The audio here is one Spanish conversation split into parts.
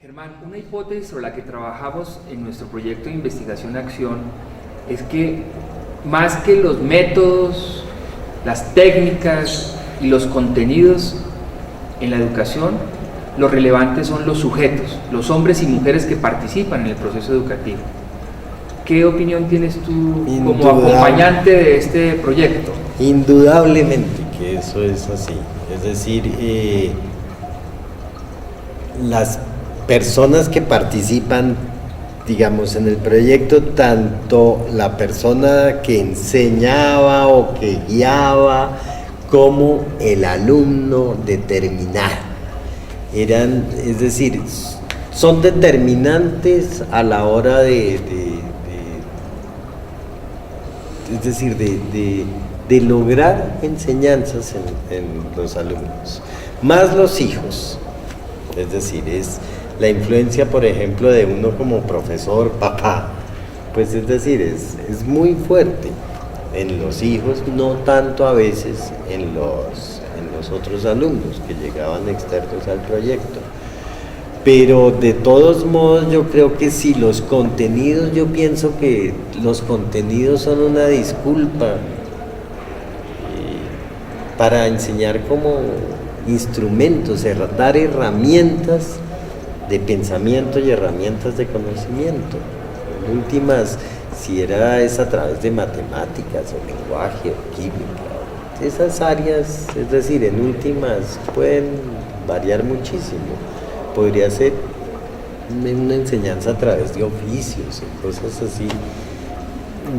Germán, una hipótesis sobre la que trabajamos en nuestro proyecto de investigación-acción es que más que los métodos, las técnicas y los contenidos en la educación, lo relevante son los sujetos, los hombres y mujeres que participan en el proceso educativo. ¿Qué opinión tienes tú como acompañante de este proyecto? Indudablemente que eso es así. Es decir, las personas que participan, digamos, en el proyecto, tanto la persona que enseñaba o que guiaba, como el alumno determinado, es decir, son determinantes a la hora de lograr enseñanzas en los alumnos, más los hijos. Es decir, es la influencia, por ejemplo, de uno como profesor, papá, pues es decir, es muy fuerte en los hijos, no tanto a veces en los otros alumnos que llegaban externos al proyecto. Pero de todos modos yo creo que si los contenidos, yo pienso que los contenidos son una disculpa para enseñar como instrumentos, dar herramientas de pensamiento y herramientas de conocimiento. En últimas, si es a través de matemáticas o lenguaje o química, esas áreas, es decir, en últimas pueden variar muchísimo. Podría ser una enseñanza a través de oficios y cosas así.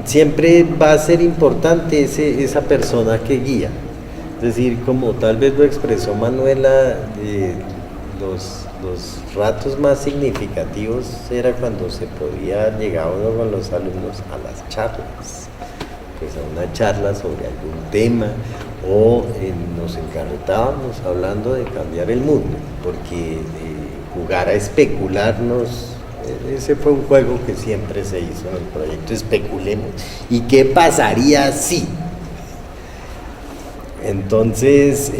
Siempre va a ser importante esa persona que guía. Es decir, como tal vez lo expresó Manuela, los ratos más significativos era cuando se podía llegar uno con los alumnos a las charlas, pues a una charla sobre algún tema, o nos encarretábamos hablando de cambiar el mundo, porque jugar a especularnos, ese fue un juego que siempre se hizo en el proyecto, especulemos, ¿y qué pasaría si? Entonces,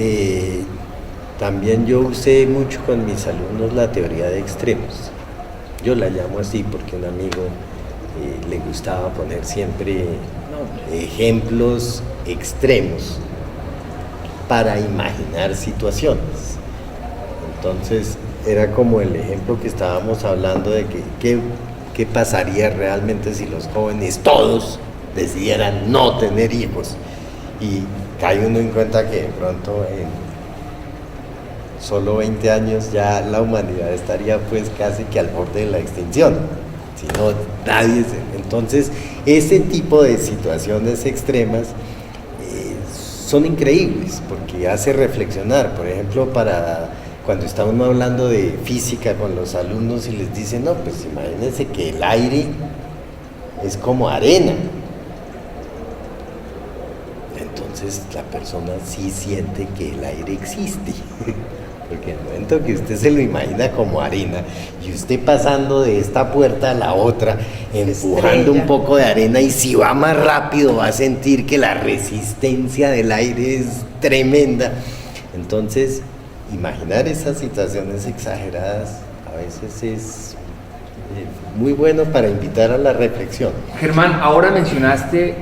también yo usé mucho con mis alumnos la teoría de extremos. Yo la llamo así porque un amigo le gustaba poner siempre ejemplos extremos para imaginar situaciones. Entonces, era como el ejemplo que estábamos hablando de qué pasaría realmente si los jóvenes todos decidieran no tener hijos. Y cae uno en cuenta que de pronto en solo 20 años ya la humanidad estaría pues casi que al borde de la extinción, si no nadie entonces ese tipo de situaciones extremas son increíbles porque hace reflexionar. Por ejemplo, cuando estamos hablando de física con los alumnos y les dicen, no, pues imagínense que el aire es como arena. Entonces la persona sí siente que el aire existe, porque en el momento que usted se lo imagina como arena y usted pasando de esta puerta a la otra, empujando un poco de arena, y si va más rápido va a sentir que la resistencia del aire es tremenda. Entonces, imaginar esas situaciones exageradas a veces es muy bueno para invitar a la reflexión. Germán, ahora mencionaste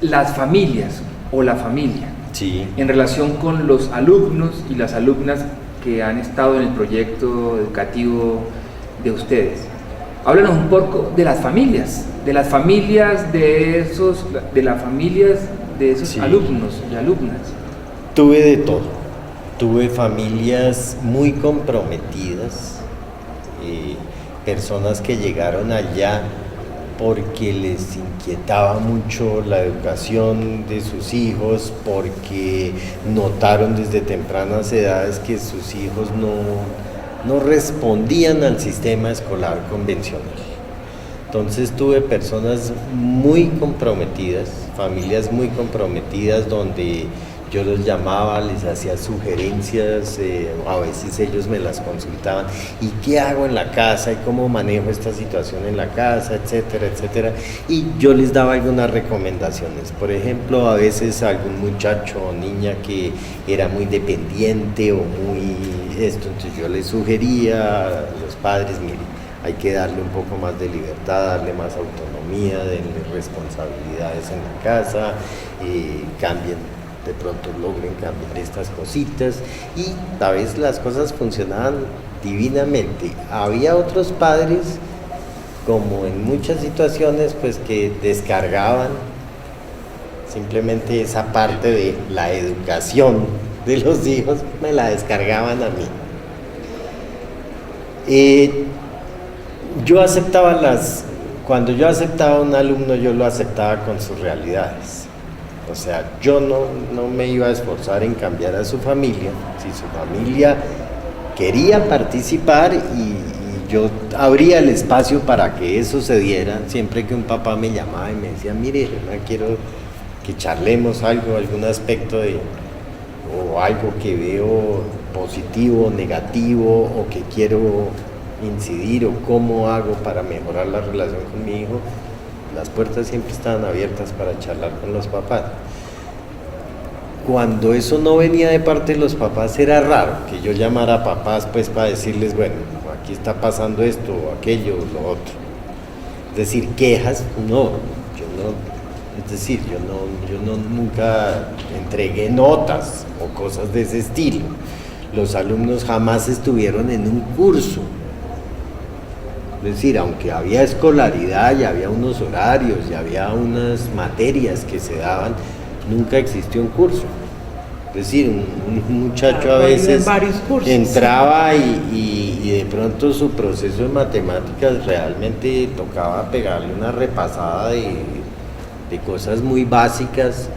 las familias o la familia, sí, en relación con los alumnos y las alumnas que han estado en el proyecto educativo de ustedes. Háblanos un poco de las familias, de esos sí, alumnos y alumnas. Tuve de todo. Tuve familias muy comprometidas, personas que llegaron allá porque les inquietaba mucho la educación de sus hijos, porque notaron desde tempranas edades que sus hijos no respondían al sistema escolar convencional. Entonces tuve personas muy comprometidas, familias muy comprometidas, donde yo los llamaba, les hacía sugerencias, a veces ellos me las consultaban, ¿y qué hago en la casa? ¿Y cómo manejo esta situación en la casa? Etcétera, etcétera. Y yo les daba algunas recomendaciones. Por ejemplo, a veces algún muchacho o niña que era muy dependiente o muy esto. Entonces yo les sugería a los padres, mire, hay que darle un poco más de libertad, darle más autonomía, darle responsabilidades en la casa, cambien, de pronto logren cambiar estas cositas, y a veces las cosas funcionaban divinamente. Había otros padres, como en muchas situaciones, pues que descargaban simplemente esa parte de la educación de los hijos, me la descargaban a mí. Cuando yo aceptaba a un alumno, yo lo aceptaba con sus realidades. O sea, yo no me iba a esforzar en cambiar a su familia. Si su familia quería participar, y yo abría el espacio para que eso se diera, siempre que un papá me llamaba y me decía, mire, quiero que charlemos algún aspecto o algo que veo positivo, negativo, o que quiero incidir, o cómo hago para mejorar la relación con mi hijo, las puertas siempre estaban abiertas para charlar con los papás. Cuando eso no venía de parte de los papás, era raro que yo llamara a papás pues para decirles, bueno, aquí está pasando esto o aquello o lo otro. Es decir, quejas, no, es decir, yo nunca entregué notas o cosas de ese estilo. Los alumnos jamás estuvieron en un curso. Es decir, aunque había escolaridad y había unos horarios y había unas materias que se daban, nunca existió un curso. Es decir, un muchacho a veces entraba y de pronto su proceso de matemáticas realmente tocaba pegarle una repasada de cosas muy básicas.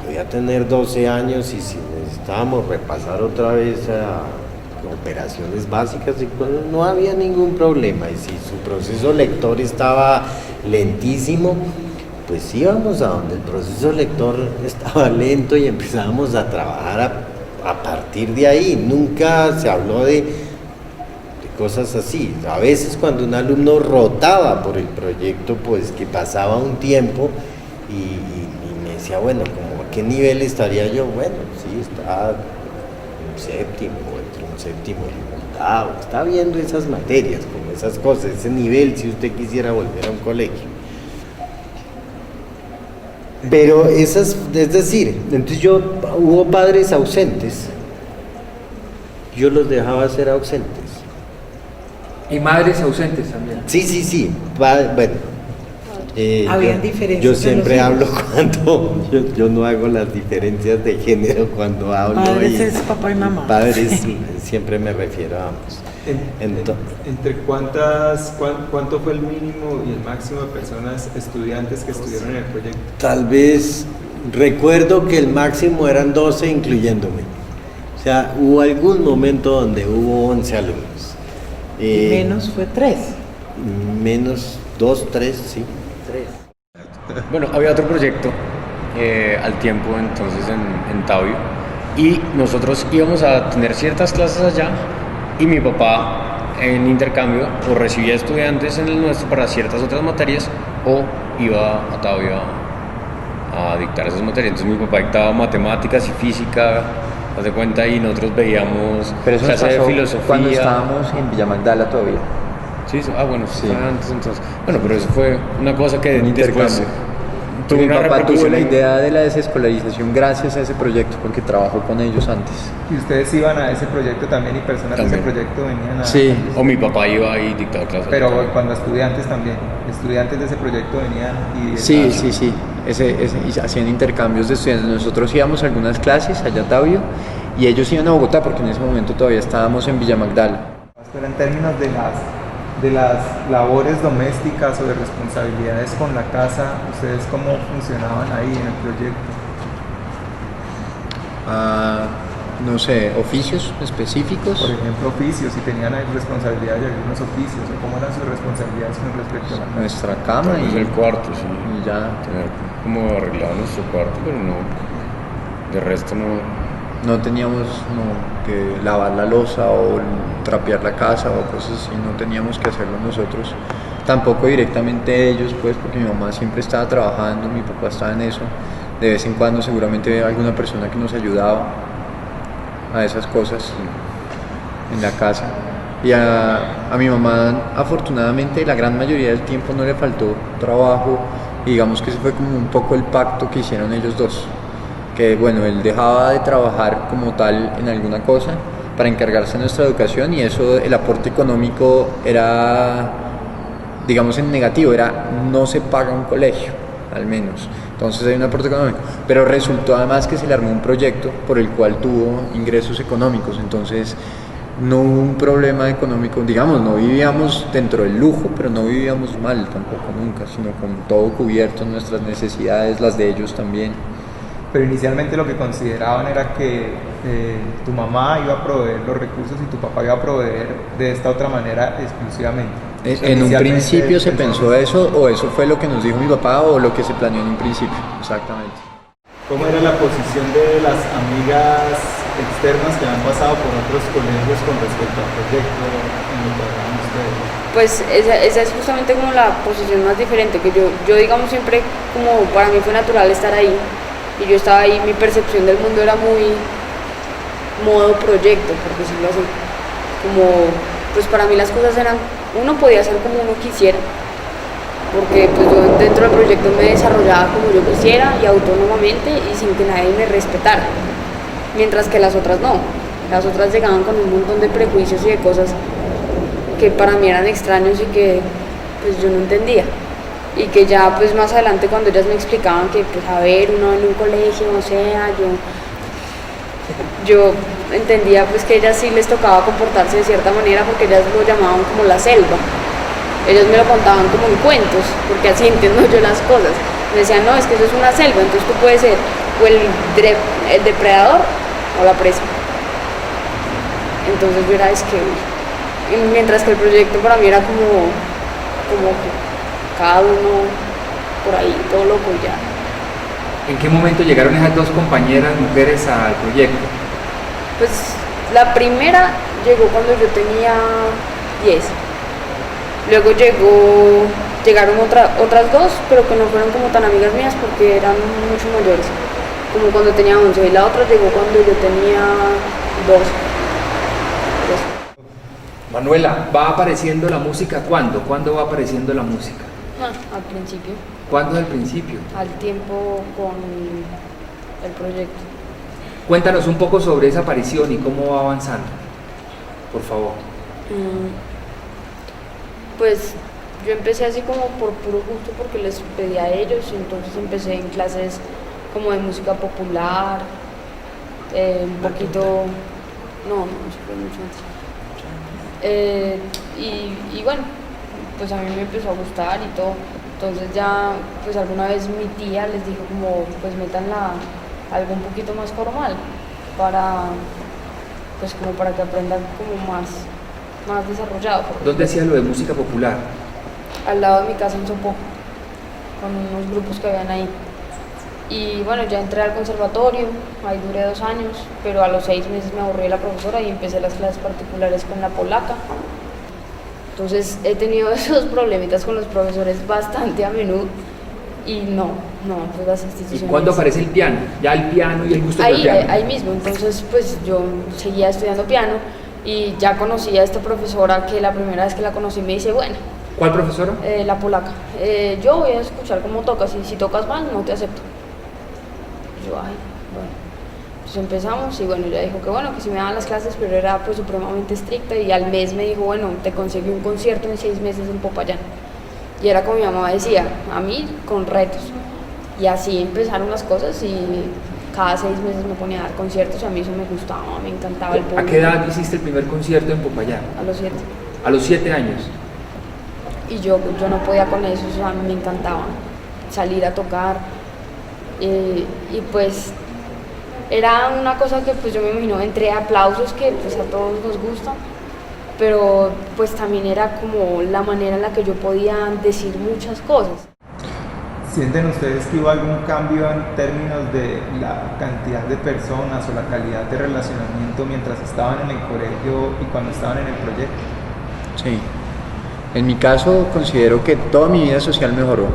Podía tener 12 años y si necesitábamos repasar otra vez a operaciones básicas, no había ningún problema. Y si su proceso lector estaba lentísimo, pues íbamos a donde el proceso lector estaba lento y empezábamos a trabajar a partir de ahí. Nunca se habló de cosas así. A veces cuando un alumno rotaba por el proyecto, pues que pasaba un tiempo y me decía, bueno, ¿cómo a qué nivel estaría yo? Bueno, sí, está en un séptimo, entre un séptimo y un octavo, está viendo esas materias, como esas cosas, ese nivel, si usted quisiera volver a un colegio. Pero es decir, entonces hubo padres ausentes, yo los dejaba ser ausentes. Y madres ausentes también. Sí, bueno. Habían diferencias. Yo siempre hablo cuando, yo no hago las diferencias de género cuando hablo. Padres es papá y mamá. Padres siempre me refiero a ambos. ¿Entre cuánto fue el mínimo y el máximo de personas, estudiantes que estuvieron en el proyecto? Tal vez, recuerdo que el máximo eran 12 incluyéndome. O sea, hubo algún momento donde hubo 11 alumnos. Y menos fue 3. Menos 2, 3, sí. 3. Bueno, había otro proyecto al tiempo entonces en Tabio, y nosotros íbamos a tener ciertas clases allá, y mi papá en intercambio o recibía estudiantes en el nuestro para ciertas otras materias, o iba a Tabio a dictar esas materias. Entonces mi papá dictaba matemáticas y física, haz de cuenta, y nosotros veíamos clase de filosofía. Cuando estábamos en Villa Magdala todavía. Sí, bueno, sí. Fue antes entonces. Bueno, pero eso fue una cosa que Un después tuvo mi una papá tuvo repercusión. la idea de la desescolarización gracias a ese proyecto, porque trabajó con ellos antes. ¿Y ustedes iban a ese proyecto también y personas de ese proyecto venían a...? Sí. O mi papá iba y dictaba clases. Pero cuando estudiantes también, estudiantes de ese proyecto venían y... Sí. Y hacían intercambios de estudiantes. Nosotros íbamos a algunas clases allá a Tabio, y ellos iban a Bogotá, porque en ese momento todavía estábamos en Villa Magdala. Pero en términos de las labores domésticas o de responsabilidades con la casa, ¿ustedes cómo funcionaban ahí en el proyecto? No sé, oficios específicos. Por ejemplo, oficios, si tenían responsabilidades de algunos oficios, o cómo eran sus responsabilidades con respecto a la casa. Nuestra cama y el cuarto, sí. y ya. Tener como arreglado nuestro cuarto, pero no, de resto No teníamos que lavar la loza o trapear la casa o cosas así, no teníamos que hacerlo nosotros. Tampoco directamente ellos, pues, porque mi mamá siempre estaba trabajando, mi papá estaba en eso. De vez en cuando seguramente había alguna persona que nos ayudaba. a esas cosas en la casa. Y a mi mamá, afortunadamente, la gran mayoría del tiempo no le faltó trabajo, y digamos que ese fue como un poco el pacto que hicieron ellos dos, que bueno, él dejaba de trabajar como tal en alguna cosa para encargarse de nuestra educación, y eso, el aporte económico era, digamos, en negativo, era no se paga un colegio, al menos. Entonces hay un aporte económico, pero resultó además que se le armó un proyecto por el cual tuvo ingresos económicos, entonces no hubo un problema económico, digamos, no vivíamos dentro del lujo, pero no vivíamos mal tampoco nunca, sino con todo cubierto, nuestras necesidades, las de ellos también. Pero inicialmente lo que consideraban era que tu mamá iba a proveer los recursos y tu papá iba a proveer de esta otra manera exclusivamente. En un principio se pensó eso, o eso fue lo que nos dijo mi papá, o lo que se planeó en un principio, exactamente. ¿Cómo era la posición de las amigas externas que han pasado por otros colegios con respecto al proyecto en el que hablan ustedes? Pues esa es justamente como la posición más diferente, que yo digamos siempre, como para mí fue natural estar ahí, y yo estaba ahí, mi percepción del mundo era muy modo proyecto, por decirlo así, como pues para mí las cosas eran, uno podía hacer como uno quisiera, porque pues yo dentro del proyecto me desarrollaba como yo quisiera y autónomamente y sin que nadie me respetara, mientras que las otras no, las otras llegaban con un montón de prejuicios y de cosas que para mí eran extraños y que pues yo no entendía, y que ya pues más adelante cuando ellas me explicaban que pues a ver, uno en un colegio, o sea, yo entendía pues que a ellas sí les tocaba comportarse de cierta manera, porque ellas lo llamaban como la selva. Ellos me lo contaban como en cuentos, porque así entiendo yo las cosas. Me decían, no, es que eso es una selva, entonces tú puedes ser o el depredador o la presa. Entonces yo era, es que, mientras que el proyecto para mí era como que cada uno por ahí, todo loco y ya. ¿En qué momento llegaron esas dos compañeras mujeres al proyecto? Pues la primera llegó cuando yo tenía 10. Luego llegaron otras dos, pero que no fueron como tan amigas mías porque eran mucho mayores, como cuando tenía 11. Y la otra llegó cuando yo tenía 12. Manuela, ¿va apareciendo la música cuándo? ¿Cuándo va apareciendo la música? Al principio. ¿Cuándo es el principio? Al tiempo con el proyecto. Cuéntanos un poco sobre esa aparición y cómo va avanzando, por favor. Pues yo empecé así como por puro gusto, porque les pedí a ellos, y entonces empecé en clases como de música popular, un poquito, no, eso fue mucho antes. Y bueno, pues a mí me empezó a gustar y todo, entonces ya pues alguna vez mi tía les dijo como pues métanla algo un poquito más formal para pues como para que aprendan como más desarrollado. ¿Dónde hacía lo de música popular? Al lado de mi casa en Sopó, con unos grupos que habían ahí. Y bueno, ya entré al conservatorio, ahí duré 2 años, pero a los 6 meses me aburrí de la profesora y empecé las clases particulares con la polaca. Entonces he tenido esos problemitas con los profesores bastante a menudo y pues las instituciones. ¿Y cuándo aparece el piano? Ya el piano y el gusto por el piano. Ahí mismo, entonces pues yo seguía estudiando piano y ya conocí a esta profesora, que la primera vez que la conocí me dice, bueno. ¿Cuál profesora? La polaca. Yo voy a escuchar cómo tocas y si tocas mal no te acepto. Yo, ay, bueno. Pues empezamos y bueno, ella dijo que bueno, que si me daban las clases, pero era pues supremamente estricta, y al mes me dijo, bueno, te conseguí un concierto en 6 meses en Popayán. Y era como mi mamá decía, a mí con retos. Y así empezaron las cosas y cada 6 meses me ponía a dar conciertos y a mí eso me gustaba, me encantaba el público. ¿A qué edad hiciste el primer concierto en Popayán? A los 7. A los 7 años. Y yo no podía con eso, o sea, a mí me encantaba salir a tocar. Y pues era una cosa que pues yo me imagino entre aplausos que pues a todos nos gustan, pero pues también era como la manera en la que yo podía decir muchas cosas. ¿Sienten ustedes que hubo algún cambio en términos de la cantidad de personas o la calidad de relacionamiento mientras estaban en el colegio y cuando estaban en el proyecto? Sí. En mi caso considero que toda mi vida social mejoró.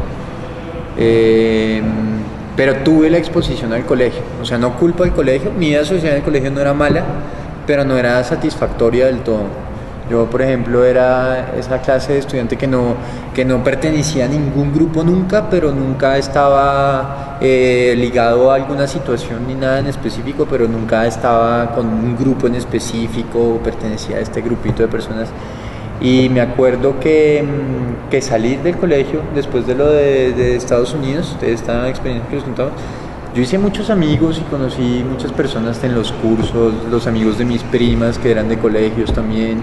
pero tuve la exposición al colegio, o sea, no culpo al colegio, mi vida social en el colegio no era mala, pero no era satisfactoria del todo. Yo, por ejemplo, era esa clase de estudiante que no pertenecía a ningún grupo nunca, pero nunca estaba ligado a alguna situación ni nada en específico, pero nunca estaba con un grupo en específico o pertenecía a este grupito de personas. Y me acuerdo que salir del colegio, después de lo de Estados Unidos, de esta experiencia que les contaba, yo hice muchos amigos y conocí muchas personas en los cursos, los amigos de mis primas que eran de colegios también.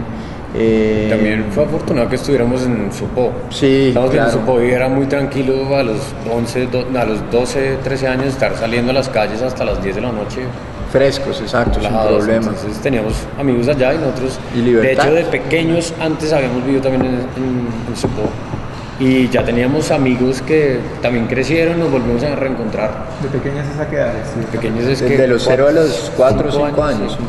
También fue afortunado que estuviéramos en Sopó. Sí, Estamos claro. en Sopó y era muy tranquilo a los 12, 13 años estar saliendo a las calles hasta las 10 de la noche. Frescos, exacto, sin Relajados. problema. Entonces teníamos amigos allá y nosotros, Y libertad. de hecho, de pequeños antes habíamos vivido también en Sopó y ya teníamos amigos que también crecieron, nos volvimos a reencontrar. De pequeños es a qué edades. De pequeños es que Desde los 0 a los 4 o 5 años, sí. sí.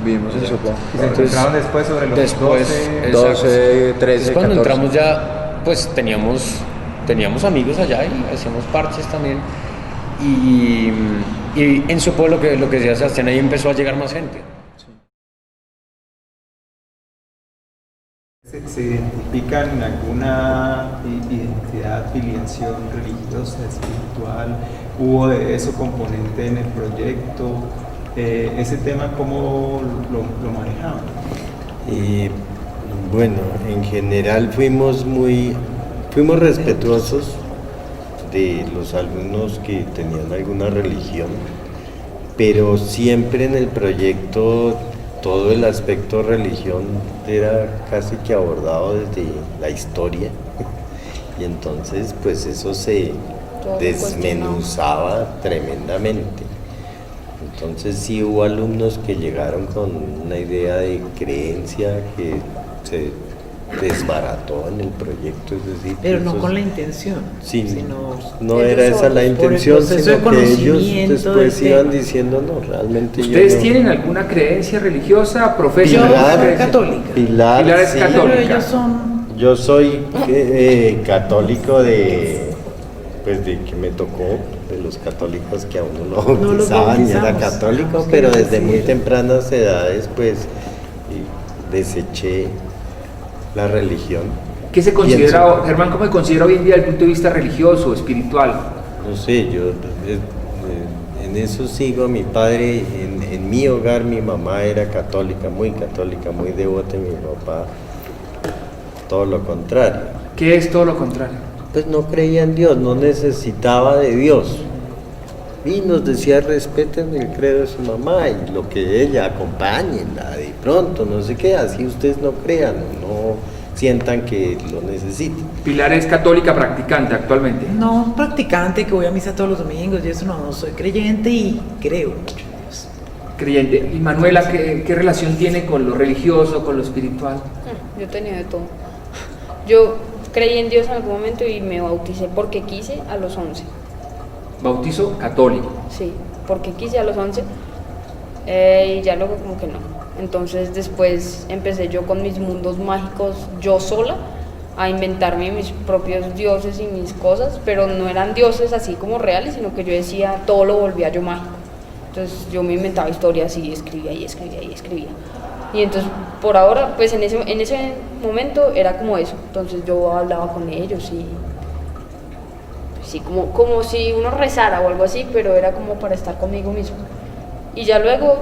Vivimos en Sopó. Y se encontraron después sobre los Después, 12. exacto. 12, 13, Entonces, cuando 14. entramos ya, pues teníamos amigos allá y hacíamos parches también. Y en Sopó lo que decía Sebastián, ahí empezó a llegar más gente. ¿Se identifican en alguna identidad, filiación religiosa, espiritual? ¿Hubo de eso componente en el proyecto? ¿Ese tema cómo lo manejaban? Bueno, en general fuimos respetuosos de los alumnos que tenían alguna religión, pero siempre en el proyecto todo el aspecto religión era casi que abordado desde la historia, y entonces pues eso se Todo desmenuzaba tremendamente. Entonces sí hubo alumnos que llegaron con una idea de creencia que se desbarató en el proyecto, es decir, Pero que no esos- con la intención, Sí, sino no ellos era esa solos, la por el intención, proceso de sino que ellos conocimiento después del iban tema. diciendo, no, realmente ¿Ustedes yo no. tienen alguna creencia religiosa, profesan? Yo alguna soy creencia? católica. Pilar es sí. católica. Pero ellos son... Yo soy católico de que me tocó, de los católicos que a uno lo No los bautizaban y era bautizamos. católico, Sí, pero sí, desde sí. muy tempranas edades pues deseché la religión. ¿Qué se considera, Pienso. Germán, cómo se considera hoy en día desde el punto de vista religioso, espiritual? No sé, yo en eso sigo. Mi padre, en mi hogar, mi mamá era católica, muy devota, y mi papá todo lo contrario. ¿Qué es todo lo contrario? Pues no creía en Dios, no necesitaba de Dios. Y nos decía, respeten el credo de su mamá y lo que ella, acompáñenla de pronto, no sé qué, así ustedes no crean, no sientan que lo necesiten. Pilar es católica practicante actualmente. No practicante que voy a misa todos los domingos y eso no, soy creyente y creo mucho en Dios. Creyente. ¿Y Manuela qué relación tiene con lo religioso, con lo espiritual? Yo he tenido de todo. Yo creí en Dios en algún momento y me bauticé porque quise a los 11. Bautizo católico. Sí, porque quise a los 11 y ya luego como que no. Entonces después empecé yo con mis mundos mágicos yo sola a inventarme mis propios dioses y mis cosas, pero no eran dioses así como reales, sino que yo decía todo lo volvía yo mágico. Entonces yo me inventaba historias y escribía y escribía y escribía. Y entonces por ahora, pues en ese momento era como eso. Entonces yo hablaba con ellos y sí, como si uno rezara o algo así, pero era como para estar conmigo mismo. Y ya luego,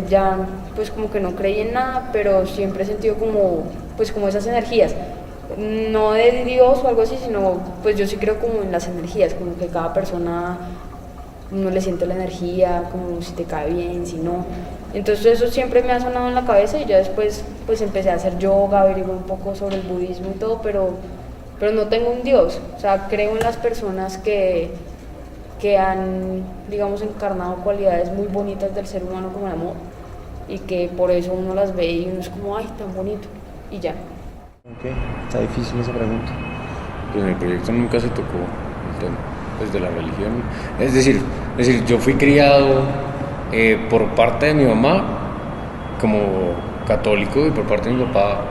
ya pues como que no creí en nada, pero siempre he sentido como esas energías. No de Dios o algo así, sino pues yo sí creo como en las energías, como que cada persona, uno le siente la energía, como si te cae bien, si no. Entonces eso siempre me ha sonado en la cabeza y ya después pues empecé a hacer yoga, averigué un poco sobre el budismo y todo, pero no tengo un Dios. O sea, creo en las personas que han, digamos, encarnado cualidades muy bonitas del ser humano como el amor y que por eso uno las ve y uno es como, ay, tan bonito, y ya. Ok, está difícil esa pregunta. Pues en el proyecto nunca se tocó el tema pues, de la religión. Es decir, yo fui criado por parte de mi mamá como católico y por parte de mi papá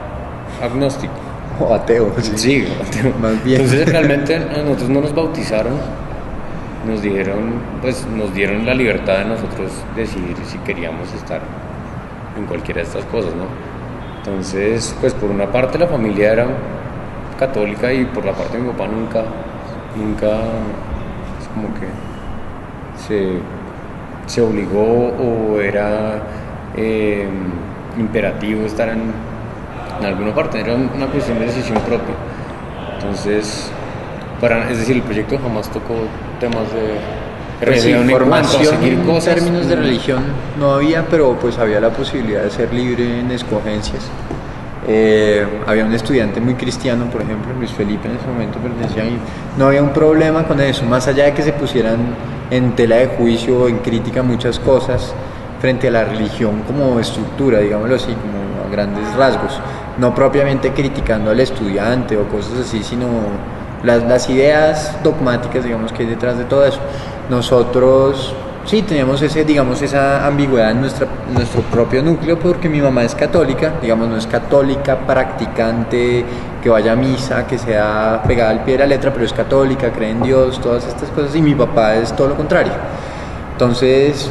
agnóstico. O ateo, Sí, ateo. Más bien. Entonces realmente a nosotros no nos bautizaron nos dijeron, pues nos dieron la libertad de nosotros decidir si queríamos estar en cualquiera de estas cosas, ¿no? Entonces, pues por una parte la familia era católica y por la parte de mi papá nunca, es como que se obligó o era imperativo estar en alguna parte, era una cuestión de decisión propia. Entonces, es decir, el proyecto jamás tocó temas de Pues sí, religión en cuanto a formación seguir en cosas. términos de religión no había, pero pues había la posibilidad de ser libre en escogencias. Había un estudiante muy cristiano, por ejemplo, Luis Felipe en ese momento pertenecía y no había un problema con eso, más allá de que se pusieran en tela de juicio o en crítica muchas cosas frente a la religión como estructura, digámoslo así, como a grandes rasgos, no propiamente criticando al estudiante o cosas así, sino las ideas dogmáticas, digamos, que hay detrás de todo eso. Nosotros sí teníamos esa ambigüedad en nuestro propio núcleo, porque mi mamá es católica, digamos, no es católica practicante, que vaya a misa, que sea pegada al pie de la letra, pero es católica, cree en Dios, todas estas cosas, y mi papá es todo lo contrario. Entonces,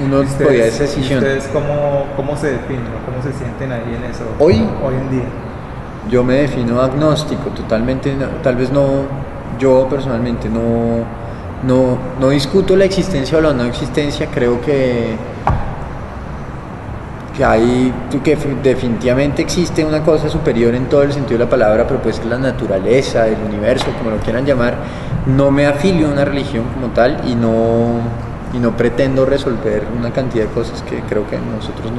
uno podía esa decisión. ¿Ustedes cómo se definen o cómo se sienten ahí en eso Hoy en día? Yo me defino agnóstico, totalmente, tal vez no, yo personalmente no discuto la existencia o la no existencia, creo que definitivamente existe una cosa superior en todo el sentido de la palabra, pero pues la naturaleza, el universo, como lo quieran llamar. No me afilio a una religión como tal y no pretendo resolver una cantidad de cosas que creo que nosotros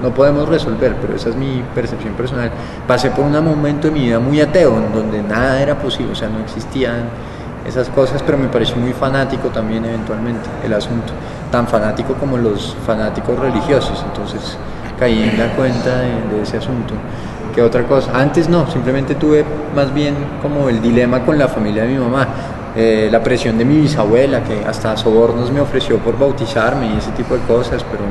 no podemos resolver, pero esa es mi percepción personal. Pasé por un momento de mi vida muy ateo, en donde nada era posible, o sea, no existían esas cosas, pero me pareció muy fanático también eventualmente el asunto, tan fanático como los fanáticos religiosos, entonces caí en la cuenta de ese asunto. ¿Qué otra cosa? Antes no, simplemente tuve más bien como el dilema con la familia de mi mamá, la presión de mi bisabuela, que hasta sobornos me ofreció por bautizarme y ese tipo de cosas, pero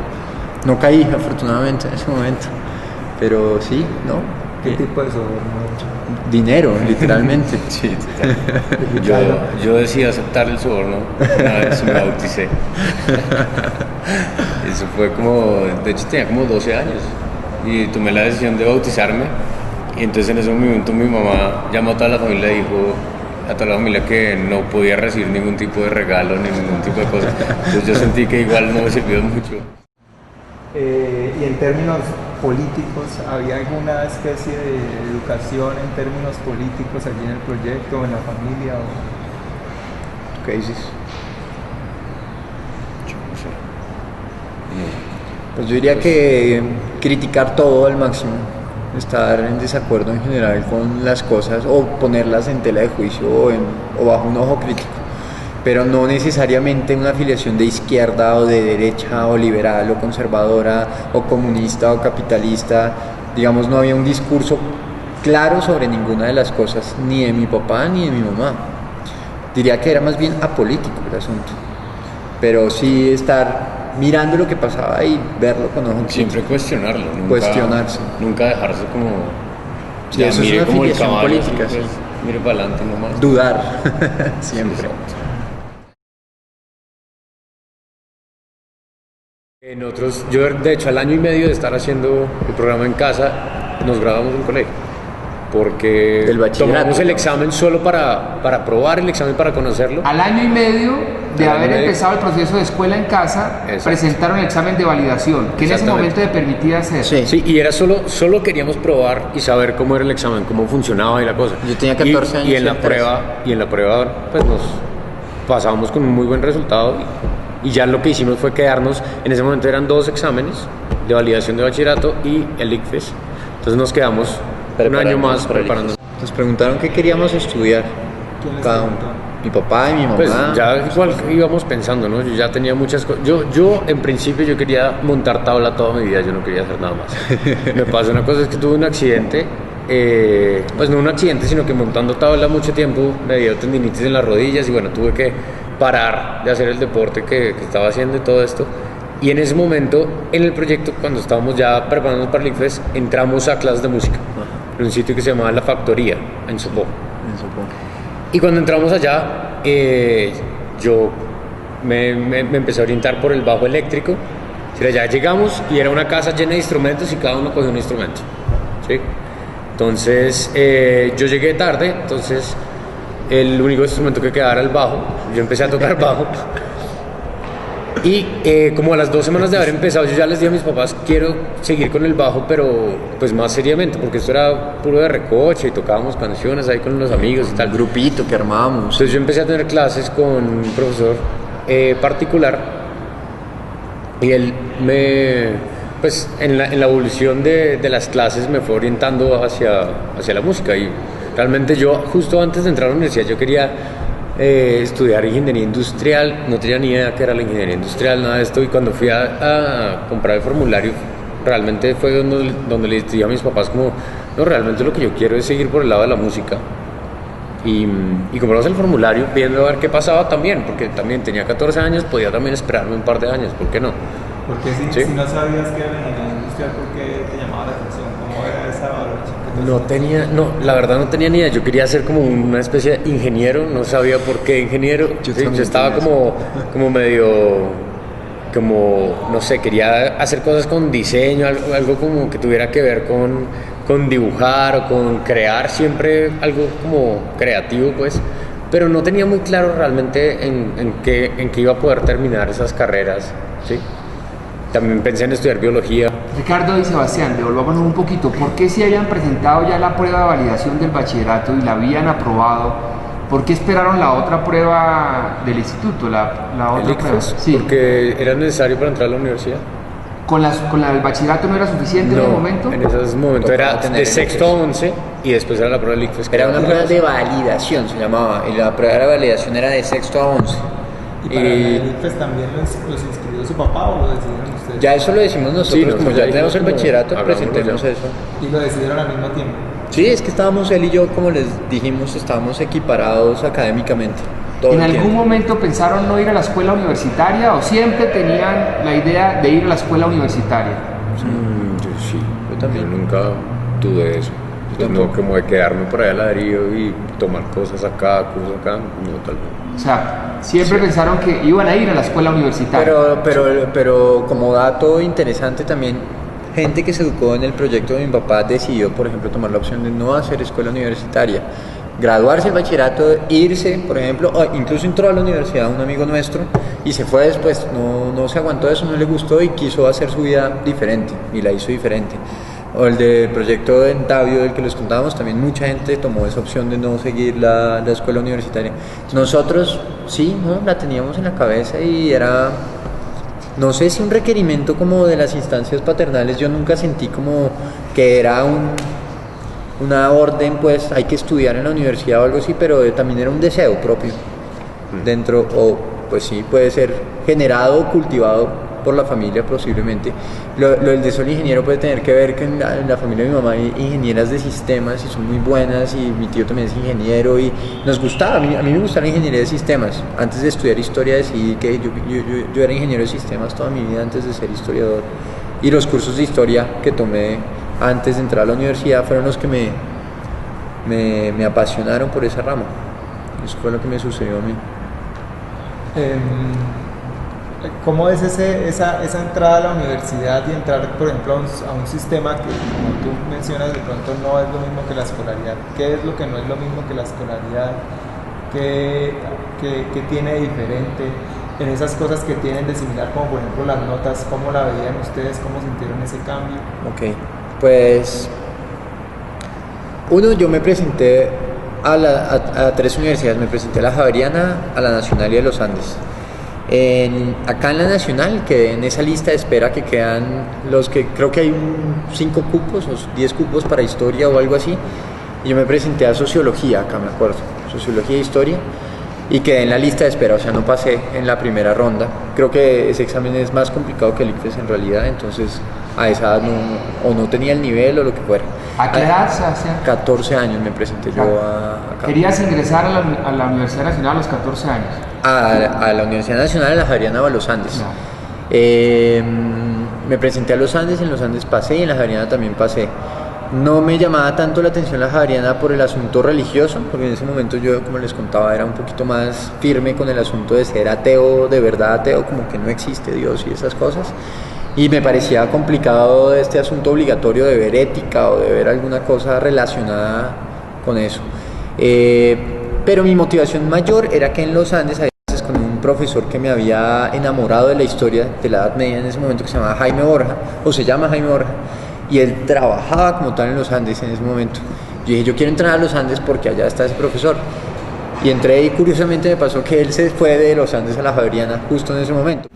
no caí afortunadamente en ese momento. Pero sí, ¿no? ¿Qué tipo de soborno? Dinero, literalmente. Sí, yo decidí aceptar el soborno una vez me bauticé. Eso fue de hecho tenía como 12 años y tomé la decisión de bautizarme, y entonces en ese momento mi mamá llamó a toda la familia y dijo a toda la familia que no podía recibir ningún tipo de regalo ni ningún tipo de cosa. Entonces yo sentí que igual no me sirvió mucho. Y en términos políticos, ¿había alguna especie de educación en términos políticos allí en el proyecto, en la familia? ¿Qué dices? Yo no sé. Pues yo diría que criticar todo al máximo, estar en desacuerdo en general con las cosas o ponerlas en tela de juicio o bajo un ojo crítico, pero no necesariamente una afiliación de izquierda o de derecha o liberal o conservadora o comunista o capitalista. Digamos, no había un discurso claro sobre ninguna de las cosas, ni de mi papá ni de mi mamá. Diría que era más bien apolítico el asunto, pero sí estar mirando lo que pasaba y verlo con ojos siempre cuestionarlo, cuestionarse, nunca dejarse como sí, eso es una como el afiliación caballo, política, así, pues, sí. Mire para adelante nomás, Dudar siempre. Yo de hecho al año y medio de estar haciendo el programa en casa nos graduamos del colegio, porque Del bachillerato. tomamos el examen solo para probar el examen, para conocerlo. Al año y medio de Al año haber y medio. empezado el proceso de escuela en casa, Exacto. presentaron el examen de validación, que en ese Exactamente. momento te permitía hacer. Sí. Y era solo queríamos probar y saber cómo era el examen, cómo funcionaba y la cosa. Yo tenía 14 años Y en la y él 13. prueba pues nos pasábamos con un muy buen resultado y ya lo que hicimos fue quedarnos, en ese momento eran 2 exámenes de validación de bachillerato y el ICFES. Entonces nos quedamos un año más preparándonos. Nos preguntaron qué queríamos estudiar ¿Quién les cada uno. preguntó? Mi papá y mi mamá. Pues ya igual íbamos pensando, ¿no? Yo ya tenía muchas cosas. Yo en principio yo quería montar tabla toda mi vida, yo no quería hacer nada más. Me pasó una cosa, es que tuve un accidente, pues no un accidente, sino que montando tabla mucho tiempo me dio tendinitis en las rodillas y bueno, tuve que parar de hacer el deporte que estaba haciendo y todo esto. Y en ese momento, en el proyecto, cuando estábamos ya preparándonos para el ICFES, entramos a clases de música en un sitio que se llamaba La Factoría, en Sopó. Y cuando entramos allá, yo me empecé a orientar por el bajo eléctrico. O sea, ya llegamos y era una casa llena de instrumentos y cada uno cogió un instrumento, ¿sí? Entonces yo llegué tarde, entonces el único instrumento que quedaba era el bajo. Yo empecé a tocar bajo y como a las 2 semanas de haber empezado, yo ya les dije a mis papás, quiero seguir con el bajo, pero pues más seriamente, porque esto era puro de recoche y tocábamos canciones ahí con los amigos y tal. El grupito que armábamos. Entonces yo empecé a tener clases con un profesor particular y él pues en la evolución de las clases me fue orientando hacia la música. Y realmente yo, justo antes de entrar a la universidad, yo quería estudiar ingeniería industrial. No tenía ni idea qué era la ingeniería industrial, nada de esto. Y cuando fui a comprar el formulario, realmente fue donde les dije a mis papás como, no, realmente lo que yo quiero es seguir por el lado de la música. Y compramos el formulario viendo a ver qué pasaba también, porque también tenía 14 años, podía también esperarme un par de años, ¿por qué no? Porque si no sabías que era la ingeniería industrial, ¿por qué te llamaba la atención? ¿Cómo era esa valoración? La verdad no tenía ni idea. Yo quería ser como una especie de ingeniero, no sabía por qué ingeniero. Yo estaba como medio, como, no sé, quería hacer cosas con diseño, algo como que tuviera que ver con dibujar o con crear, siempre algo como creativo, pues. Pero no tenía muy claro realmente en qué iba a poder terminar esas carreras, ¿sí? También pensé en estudiar biología. Ricardo y Sebastián, devolvámonos un poquito. ¿Por qué si habían presentado ya la prueba de validación del bachillerato y la habían aprobado, por qué esperaron la otra prueba del instituto? La otra ¿El prueba? ICFES? Sí. Porque era necesario para entrar a la universidad. ¿Con la del bachillerato no era suficiente en el momento? En ese momento era de sexto a 11 y después era la prueba del ICFES. Era una prueba de validación, se llamaba, y la prueba de validación era de sexto a 11. ¿Y para el ICFES también los inscribió su papá o lo decidieron ustedes? Ya eso lo decimos nosotros, Sí, como ya tenemos el como, bachillerato, hagámoslo presentemos ya. eso. Y lo decidieron al mismo tiempo. Sí, es que estábamos él y yo, como les dijimos, estábamos equiparados académicamente. todo ¿En el algún tiempo. momento pensaron no ir a la escuela universitaria o siempre tenían la idea de ir a la escuela universitaria? Yo sí, yo también nunca dudé eso. Pues no, como de quedarme por allá al ladrillo y tomar cosas acá, cosas acá, no, tal vez. O sea, siempre pensaron que iban a ir a la escuela universitaria. Pero como dato interesante también, gente que se educó en el proyecto de mi papá decidió, por ejemplo, tomar la opción de no hacer escuela universitaria, graduarse el bachillerato, irse, por ejemplo, o incluso entró a la universidad un amigo nuestro y se fue después, no se aguantó eso, no le gustó y quiso hacer su vida diferente y la hizo diferente. O el del proyecto de Entavio del que les contábamos, también mucha gente tomó esa opción de no seguir la escuela universitaria. Nosotros sí, ¿no? La teníamos en la cabeza y era, no sé si un requerimiento como de las instancias paternales, yo nunca sentí como que era una orden, pues hay que estudiar en la universidad o algo así, pero también era un deseo propio dentro, o pues sí, puede ser generado o cultivado por la familia posiblemente. Lo del de Sol Ingeniero puede tener que ver que en la familia de mi mamá hay ingenieras de sistemas y son muy buenas, y mi tío también es ingeniero y nos gustaba, a mí me gustaba la ingeniería de sistemas. Antes de estudiar historia decidí que yo era ingeniero de sistemas toda mi vida antes de ser historiador, y los cursos de historia que tomé antes de entrar a la universidad fueron los que me apasionaron por esa rama. Eso fue lo que me sucedió a mí. ¿Cómo es esa entrada a la universidad y entrar, por ejemplo, a un sistema que, como tú mencionas, de pronto no es lo mismo que la escolaridad? ¿Qué es lo que no es lo mismo que la escolaridad? ¿Qué tiene de diferente en esas cosas que tienen de similar, como por ejemplo las notas? ¿Cómo la veían ustedes? ¿Cómo sintieron ese cambio? Ok, pues yo me presenté a 3 universidades. Me presenté a la Javeriana, a la Nacional y a los Andes. Acá en la Nacional quedé en esa lista de espera que quedan los que creo que hay 5 cupos o 10 cupos para historia o algo así, y yo me presenté a sociología, acá me acuerdo, sociología e historia, y quedé en la lista de espera, o sea, no pasé en la primera ronda. Creo que ese examen es más complicado que el ICFES en realidad, entonces a esa edad no tenía el nivel o lo que fuera. ¿A qué edad, Sebastián? 14 años me presenté yo acá. ¿Querías ingresar a la Universidad Nacional a los 14 años? A la Universidad Nacional, a la Javeriana o a los Andes. No. Me presenté a los Andes, en los Andes pasé y en la Javeriana también pasé. No me llamaba tanto la atención la Javeriana por el asunto religioso, porque en ese momento yo, como les contaba, era un poquito más firme con el asunto de ser ateo, de verdad ateo, como que no existe Dios y esas cosas. Y me parecía complicado este asunto obligatorio de ver ética o de ver alguna cosa relacionada con eso. Pero mi motivación mayor era que en los Andes había clases con un profesor que me había enamorado de la historia de la Edad Media en ese momento, que se llamaba Jaime Borja, o se llama Jaime Borja, y él trabajaba como tal en los Andes en ese momento. Yo dije, yo quiero entrar a los Andes porque allá está ese profesor. Y entré y curiosamente me pasó que él se fue de los Andes a la Javeriana justo en ese momento.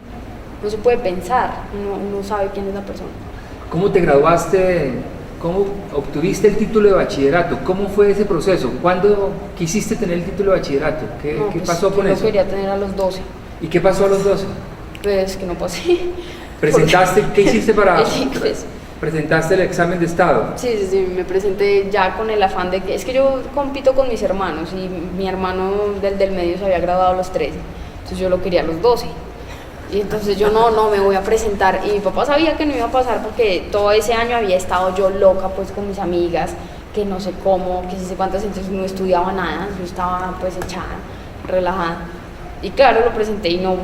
No se puede pensar, uno sabe quién es la persona. ¿Cómo te graduaste? ¿Cómo obtuviste el título de bachillerato? ¿Cómo fue ese proceso? ¿Cuándo quisiste tener el título de bachillerato? ¿Qué Pues, pasó con yo eso? Lo quería tener a los 12, ¿Y qué pasó a los 12? pues que no pasé. ¿Presentaste? ¿Qué hiciste para...? El inglés. ¿Presentaste el examen de estado? Sí, me presenté ya con el afán de que, es que yo compito con mis hermanos y mi hermano del medio se había graduado a los 13, entonces yo lo quería a los 12. Y entonces yo no, me voy a presentar. Y mi papá sabía que no iba a pasar porque todo ese año había estado yo loca pues con mis amigas, que no sé cómo, que no sé cuántas, entonces no estudiaba nada, yo estaba pues echada, relajada. Y claro, lo presenté y no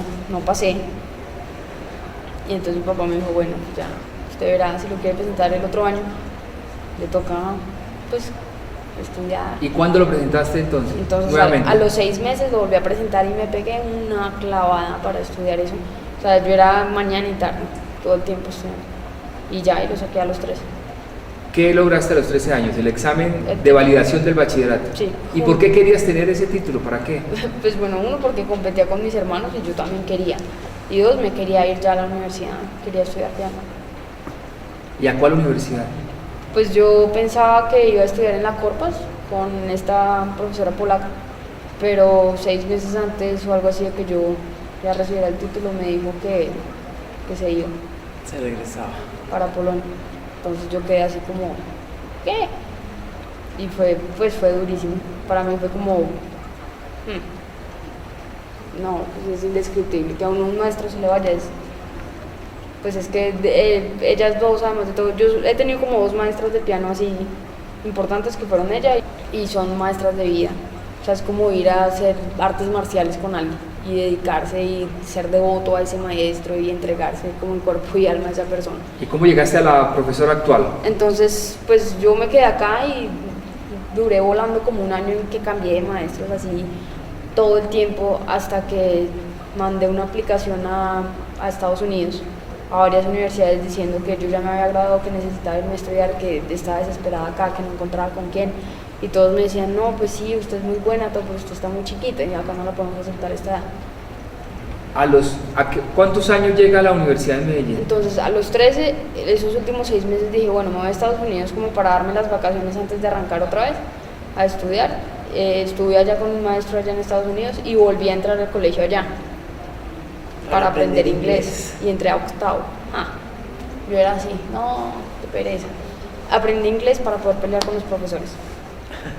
pasé. Y entonces mi papá me dijo, bueno, ya, usted verá si lo quiere presentar el otro año, le toca pues estudiar. ¿Y cuándo lo presentaste entonces? Entonces nuevamente. a los 6 meses lo volví a presentar y me pegué una clavada para estudiar eso. O sea, yo era mañana y tarde, todo el tiempo estudiando. Y ya, y lo saqué a los 13. ¿Qué lograste a los 13 años? ¿El examen de validación del bachillerato? Sí. ¿Y por qué querías tener ese título? ¿Para qué? Pues bueno, uno, porque competía con mis hermanos y yo también quería. Y dos, me quería ir ya a la universidad, quería estudiar piano. ¿Y a cuál universidad? Pues yo pensaba que iba a estudiar en la Corpas con esta profesora polaca, pero 6 meses antes o algo así de que yo ya recibiera el título me dijo que se iba Se regresaba. para Polonia. Entonces yo quedé así como, ¿qué? Y fue durísimo. Para mí fue como, no, pues es indescriptible que a un maestro se le vaya. Pues es que ellas dos, además de todo, yo he tenido como 2 maestras de piano así importantes que fueron ella y son maestras de vida. O sea, es como ir a hacer artes marciales con alguien y dedicarse y ser devoto a ese maestro y entregarse como en cuerpo y alma a esa persona. ¿Y cómo llegaste a la profesora actual? Entonces, pues yo me quedé acá y duré volando como un año en que cambié de maestros así todo el tiempo hasta que mandé una aplicación a Estados Unidos, a varias universidades diciendo que yo ya me había graduado, que necesitaba irme a estudiar, que estaba desesperada acá, que no encontraba con quién. Y todos me decían, no, pues sí, usted es muy buena, pero usted está muy chiquita y acá no la podemos aceptar a esta edad. ¿Cuántos años llega a la Universidad de Medellín? Entonces, a los 13, esos últimos 6 meses dije, bueno, me voy a Estados Unidos como para darme las vacaciones antes de arrancar otra vez a estudiar. Estuve allá con un maestro allá en Estados Unidos y volví a entrar al colegio allá para aprender inglés. Y entré a octavo. Yo era así, no, qué pereza. Aprendí inglés para poder pelear con los profesores.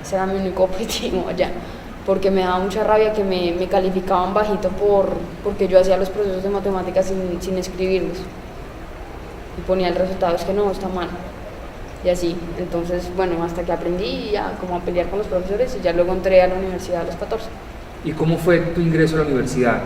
Ese era mi único objetivo allá, porque me daba mucha rabia que me calificaban bajito porque yo hacía los procesos de matemáticas sin escribirlos. Y ponía el resultado, es que no, está mal. Y así, entonces, bueno, hasta que aprendí ya como a pelear con los profesores y ya luego entré a la universidad a los 14. ¿Y cómo fue tu ingreso a la universidad?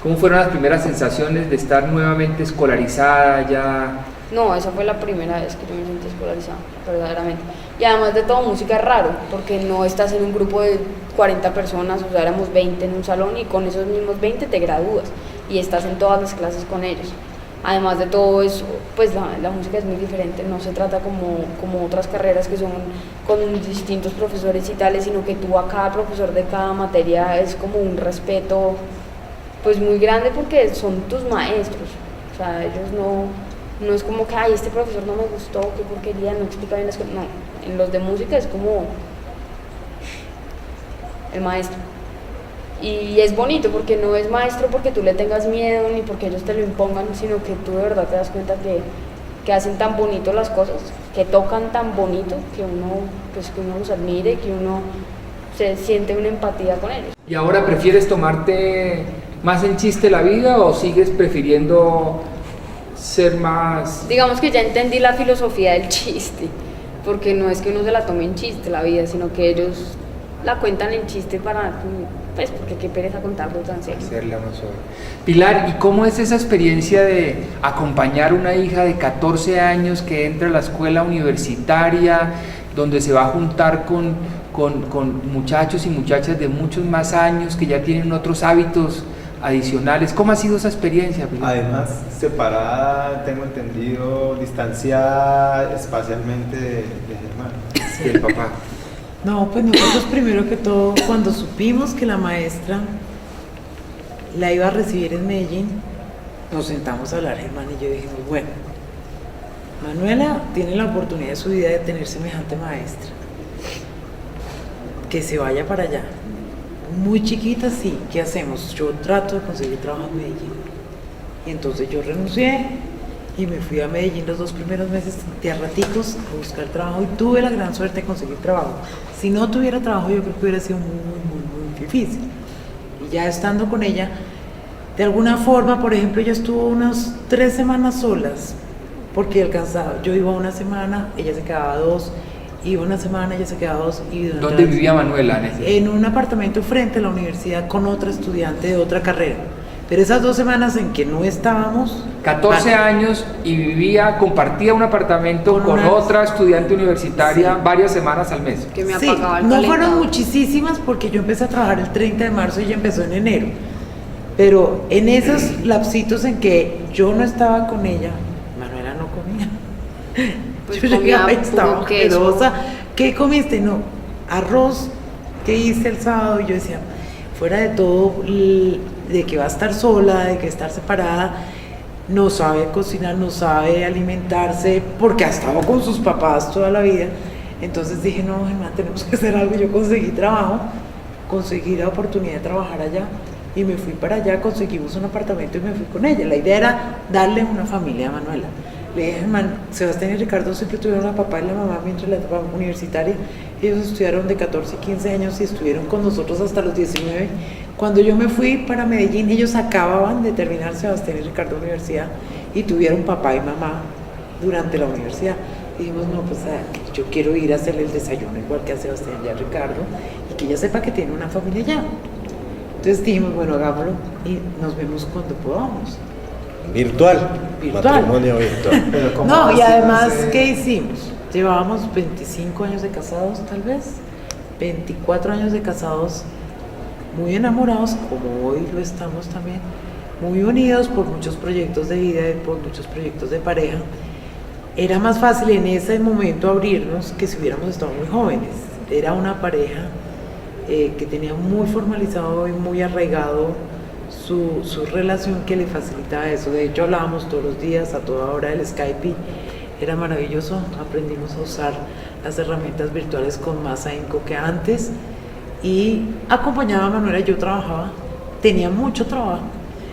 ¿Cómo fueron las primeras sensaciones de estar nuevamente escolarizada ya? No, esa fue la primera vez que yo me sentí escolarizada, verdaderamente. Y además de todo, música es raro, porque no estás en un grupo de 40 personas, o sea, éramos 20 en un salón y con esos mismos 20 te gradúas y estás en todas las clases con ellos. Además de todo, pues la música es muy diferente, no se trata como otras carreras que son con distintos profesores y tales, sino que tú a cada profesor de cada materia es como un respeto pues muy grande porque son tus maestros, o sea, ellos no es como que, ay, este profesor no me gustó, qué porquería, no explica bien las cosas, no, en los de música es como el maestro. Y es bonito porque no es maestro porque tú le tengas miedo ni porque ellos te lo impongan, sino que tú de verdad te das cuenta que hacen tan bonito las cosas, que tocan tan bonito, que uno los admire, que uno se siente una empatía con ellos. ¿Y ahora prefieres tomarte más en chiste la vida o sigues prefiriendo ser más...? Digamos que ya entendí la filosofía del chiste, porque no es que uno se la tome en chiste la vida, sino que ellos la cuentan en chiste para, pues, porque qué pereza contarlo tan serio. Hacerla uno solo. Pilar, ¿y cómo es esa experiencia de acompañar a una hija de 14 años que entra a la escuela universitaria, donde se va a juntar con muchachos y muchachas de muchos más años que ya tienen otros hábitos adicionales? ¿Cómo ha sido esa experiencia, Pilar? Además, separada, tengo entendido, distanciada espacialmente de Germán. Y el papá. No, pues nosotros primero que todo, cuando supimos que la maestra la iba a recibir en Medellín, nos sentamos a hablar, Germán y yo, dijimos, bueno, Manuela tiene la oportunidad de su vida de tener semejante maestra, que se vaya para allá. Muy chiquita, sí, ¿qué hacemos? Yo trato de conseguir trabajo en Medellín. Y entonces yo renuncié y me fui a Medellín los 2 primeros meses de a raticos a buscar trabajo y tuve la gran suerte de conseguir trabajo. Si no tuviera trabajo, yo creo que hubiera sido muy difícil. Y ya estando con ella, de alguna forma, por ejemplo, ella estuvo unas 3 semanas solas, porque alcanzaba, yo iba una semana, ella se quedaba 2, iba una semana, ella se quedaba 2. Y ¿Dónde vivía Manuela? En un apartamento frente a la universidad con otra estudiante de otra carrera. Pero esas 2 semanas en que no estábamos... 14 años y compartía un apartamento con otra estudiante universitaria, sí, varias semanas al mes. Que me sí, apagaba el no calentador. fueron muchísimas porque yo empecé a trabajar el 30 de marzo y ella empezó en enero. Pero en esos lapsitos en que yo no estaba con ella, Manuela no comía. Pues yo comía llegaba y puro estaba queso. asquerosa. ¿Qué comiste? No, arroz que hice el sábado. Y yo decía, fuera de todo, de que va a estar sola, de que estar separada, no sabe cocinar, no sabe alimentarse, porque ha estado con sus papás toda la vida. Entonces dije, no, Germán, tenemos que hacer algo. Yo conseguí trabajo, conseguí la oportunidad de trabajar allá y me fui para allá, conseguimos un apartamento y me fui con ella. La idea era darle una familia a Manuela. Le dije, Germán, Sebastián y Ricardo siempre tuvieron la papá y la mamá mientras la etapa universitaria. Ellos estudiaron de 14 y 15 años y estuvieron con nosotros hasta los 19. Cuando yo me fui para Medellín, ellos acababan de terminar Sebastián y Ricardo universidad y tuvieron papá y mamá durante la universidad. Dijimos, no, pues yo quiero ir a hacerle el desayuno igual que a Sebastián y a Ricardo y que ella sepa que tiene una familia allá. Entonces dijimos, bueno, hagámoslo y nos vemos cuando podamos. Virtual. Matrimonio virtual. Pero ¿cómo No, y así además, no sé? ¿qué hicimos? Llevábamos 25 años de casados, tal vez, 24 años de casados, muy enamorados, como hoy lo estamos también, muy unidos por muchos proyectos de vida y por muchos proyectos de pareja. Era más fácil en ese momento abrirnos que si hubiéramos estado muy jóvenes. Era una pareja que tenía muy formalizado y muy arraigado su relación, que le facilitaba eso. De hecho, hablábamos todos los días, a toda hora, del Skype y era maravilloso. Aprendimos a usar las herramientas virtuales con más ahínco que antes y acompañaba a Manuela. Yo trabajaba, tenía mucho trabajo,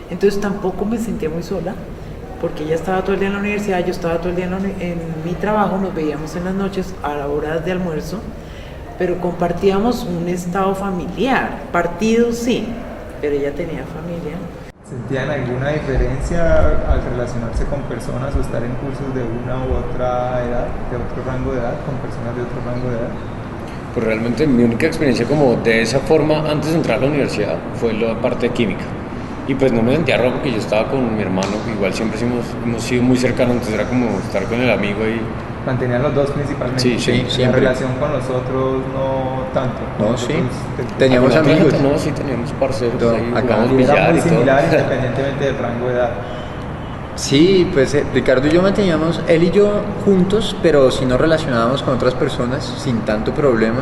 entonces tampoco me sentía muy sola porque ella estaba todo el día en la universidad, yo estaba todo el día en mi trabajo, nos veíamos en las noches a la hora de almuerzo, pero compartíamos un estado familiar. Partidos sí, pero ella tenía familia. ¿Sentían alguna diferencia al relacionarse con personas o estar en cursos de una u otra edad, de otro rango de edad, con personas de otro rango de edad? Pues realmente mi única experiencia como de esa forma antes de entrar a la universidad fue la parte de química. Y pues no me sentía raro porque yo estaba con mi hermano, que igual siempre hemos sido muy cercanos, entonces era como estar con el amigo ahí. ¿Mantenían los dos principalmente? Sí, sí, La siempre. relación con los otros no tanto. No, Nosotros sí. Teníamos Con otra amigos. gente, no, sí teníamos parceros, No, ahí acá jugamos Y era billar muy y todo. similar independientemente del rango de edad. Sí, pues Ricardo y yo manteníamos, él y yo juntos, pero sí nos relacionábamos con otras personas sin tanto problema.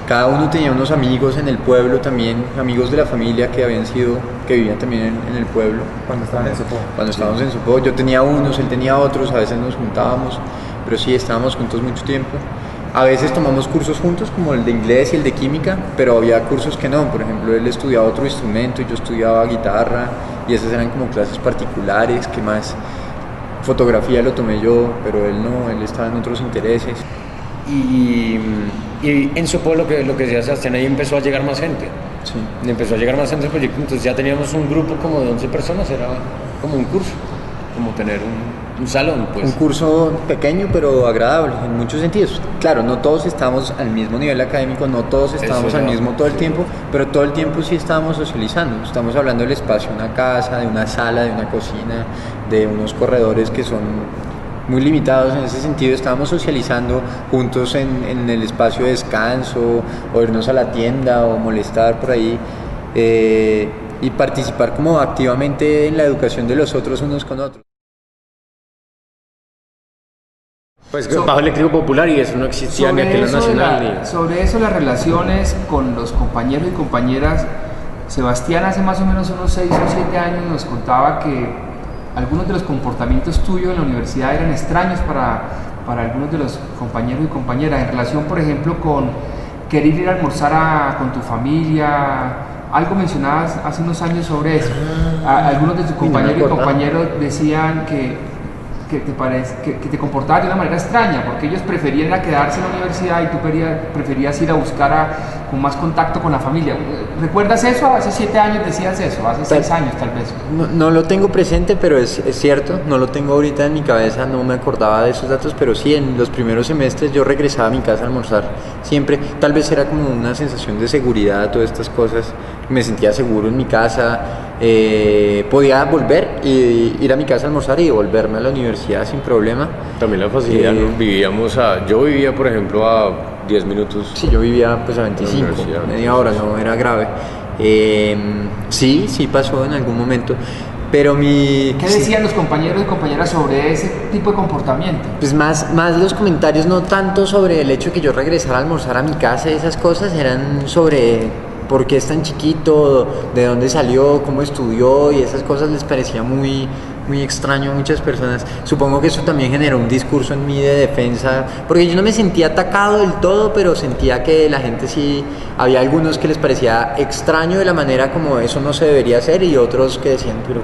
Cada uno tenía unos amigos en el pueblo también, amigos de la familia que vivían también en el pueblo. Cuando estaban en Sopó. Cuando estábamos en Sopó, yo tenía unos, él tenía otros, a veces nos juntábamos, pero sí, estábamos juntos mucho tiempo. A veces tomamos cursos juntos, como el de inglés y el de química, pero había cursos que no. Por ejemplo, él estudiaba otro instrumento y yo estudiaba guitarra, y esas eran como clases particulares. ¿Qué más? Fotografía lo tomé yo, pero él no, él estaba en otros intereses. Y en Sopó lo que decía Sebastián, ahí empezó a llegar más gente. Sí. Empezó a llegar más gente al proyecto, entonces ya teníamos un grupo como de 11 personas, era como un curso. como tener un salón, pues. Un curso pequeño pero agradable en muchos sentidos. Claro, no todos estamos al mismo nivel académico, no todos estamos Eso al no. mismo todo el tiempo, pero todo el tiempo sí estábamos socializando. Estamos hablando del espacio de una casa, de una sala, de una cocina, de unos corredores que son muy limitados en ese sentido. Estábamos socializando juntos en el espacio de descanso, o irnos a la tienda o molestar por ahí, y participar como activamente en la educación de los otros unos con otros. Pues bajo eléctrico popular y eso no existía ni aquí en la nacional. Sobre eso, las relaciones con los compañeros y compañeras, Sebastián hace más o menos unos 6 o 7 años nos contaba que algunos de los comportamientos tuyos en la universidad eran extraños para algunos de los compañeros y compañeras, en relación, por ejemplo, con querer ir a almorzar con tu familia. Algo mencionabas hace unos años sobre eso. Algunos de tus compañeros y compañeros decían que te comportabas de una manera extraña, porque ellos preferían ir a quedarse en la universidad y tú preferías ir a buscar con más contacto con la familia. ¿Recuerdas eso? Hace 7 años decías eso, hace 6 años tal vez. No lo tengo presente, pero es cierto, no lo tengo ahorita en mi cabeza, no me acordaba de esos datos, pero sí, en los primeros semestres yo regresaba a mi casa a almorzar siempre. Tal vez era como una sensación de seguridad, todas estas cosas, me sentía seguro en mi casa, podía volver y ir a mi casa a almorzar y volverme a la universidad sin problema. También la facilidad, ¿no? Yo vivía, por ejemplo, a 10 minutos. Sí, yo vivía pues a 25, media hora, no era grave. Sí pasó en algún momento, pero ¿Qué decían los compañeros y compañeras sobre ese tipo de comportamiento? Pues más los comentarios, no tanto sobre el hecho de que yo regresara a almorzar a mi casa y esas cosas, eran sobre por qué es tan chiquito, de dónde salió, cómo estudió, y esas cosas les parecía muy extraño a muchas personas. Supongo que eso también generó un discurso en mí de defensa, porque yo no me sentía atacado del todo, pero sentía que la gente sí, había algunos que les parecía extraño de la manera como eso no se debería hacer, y otros que decían, pero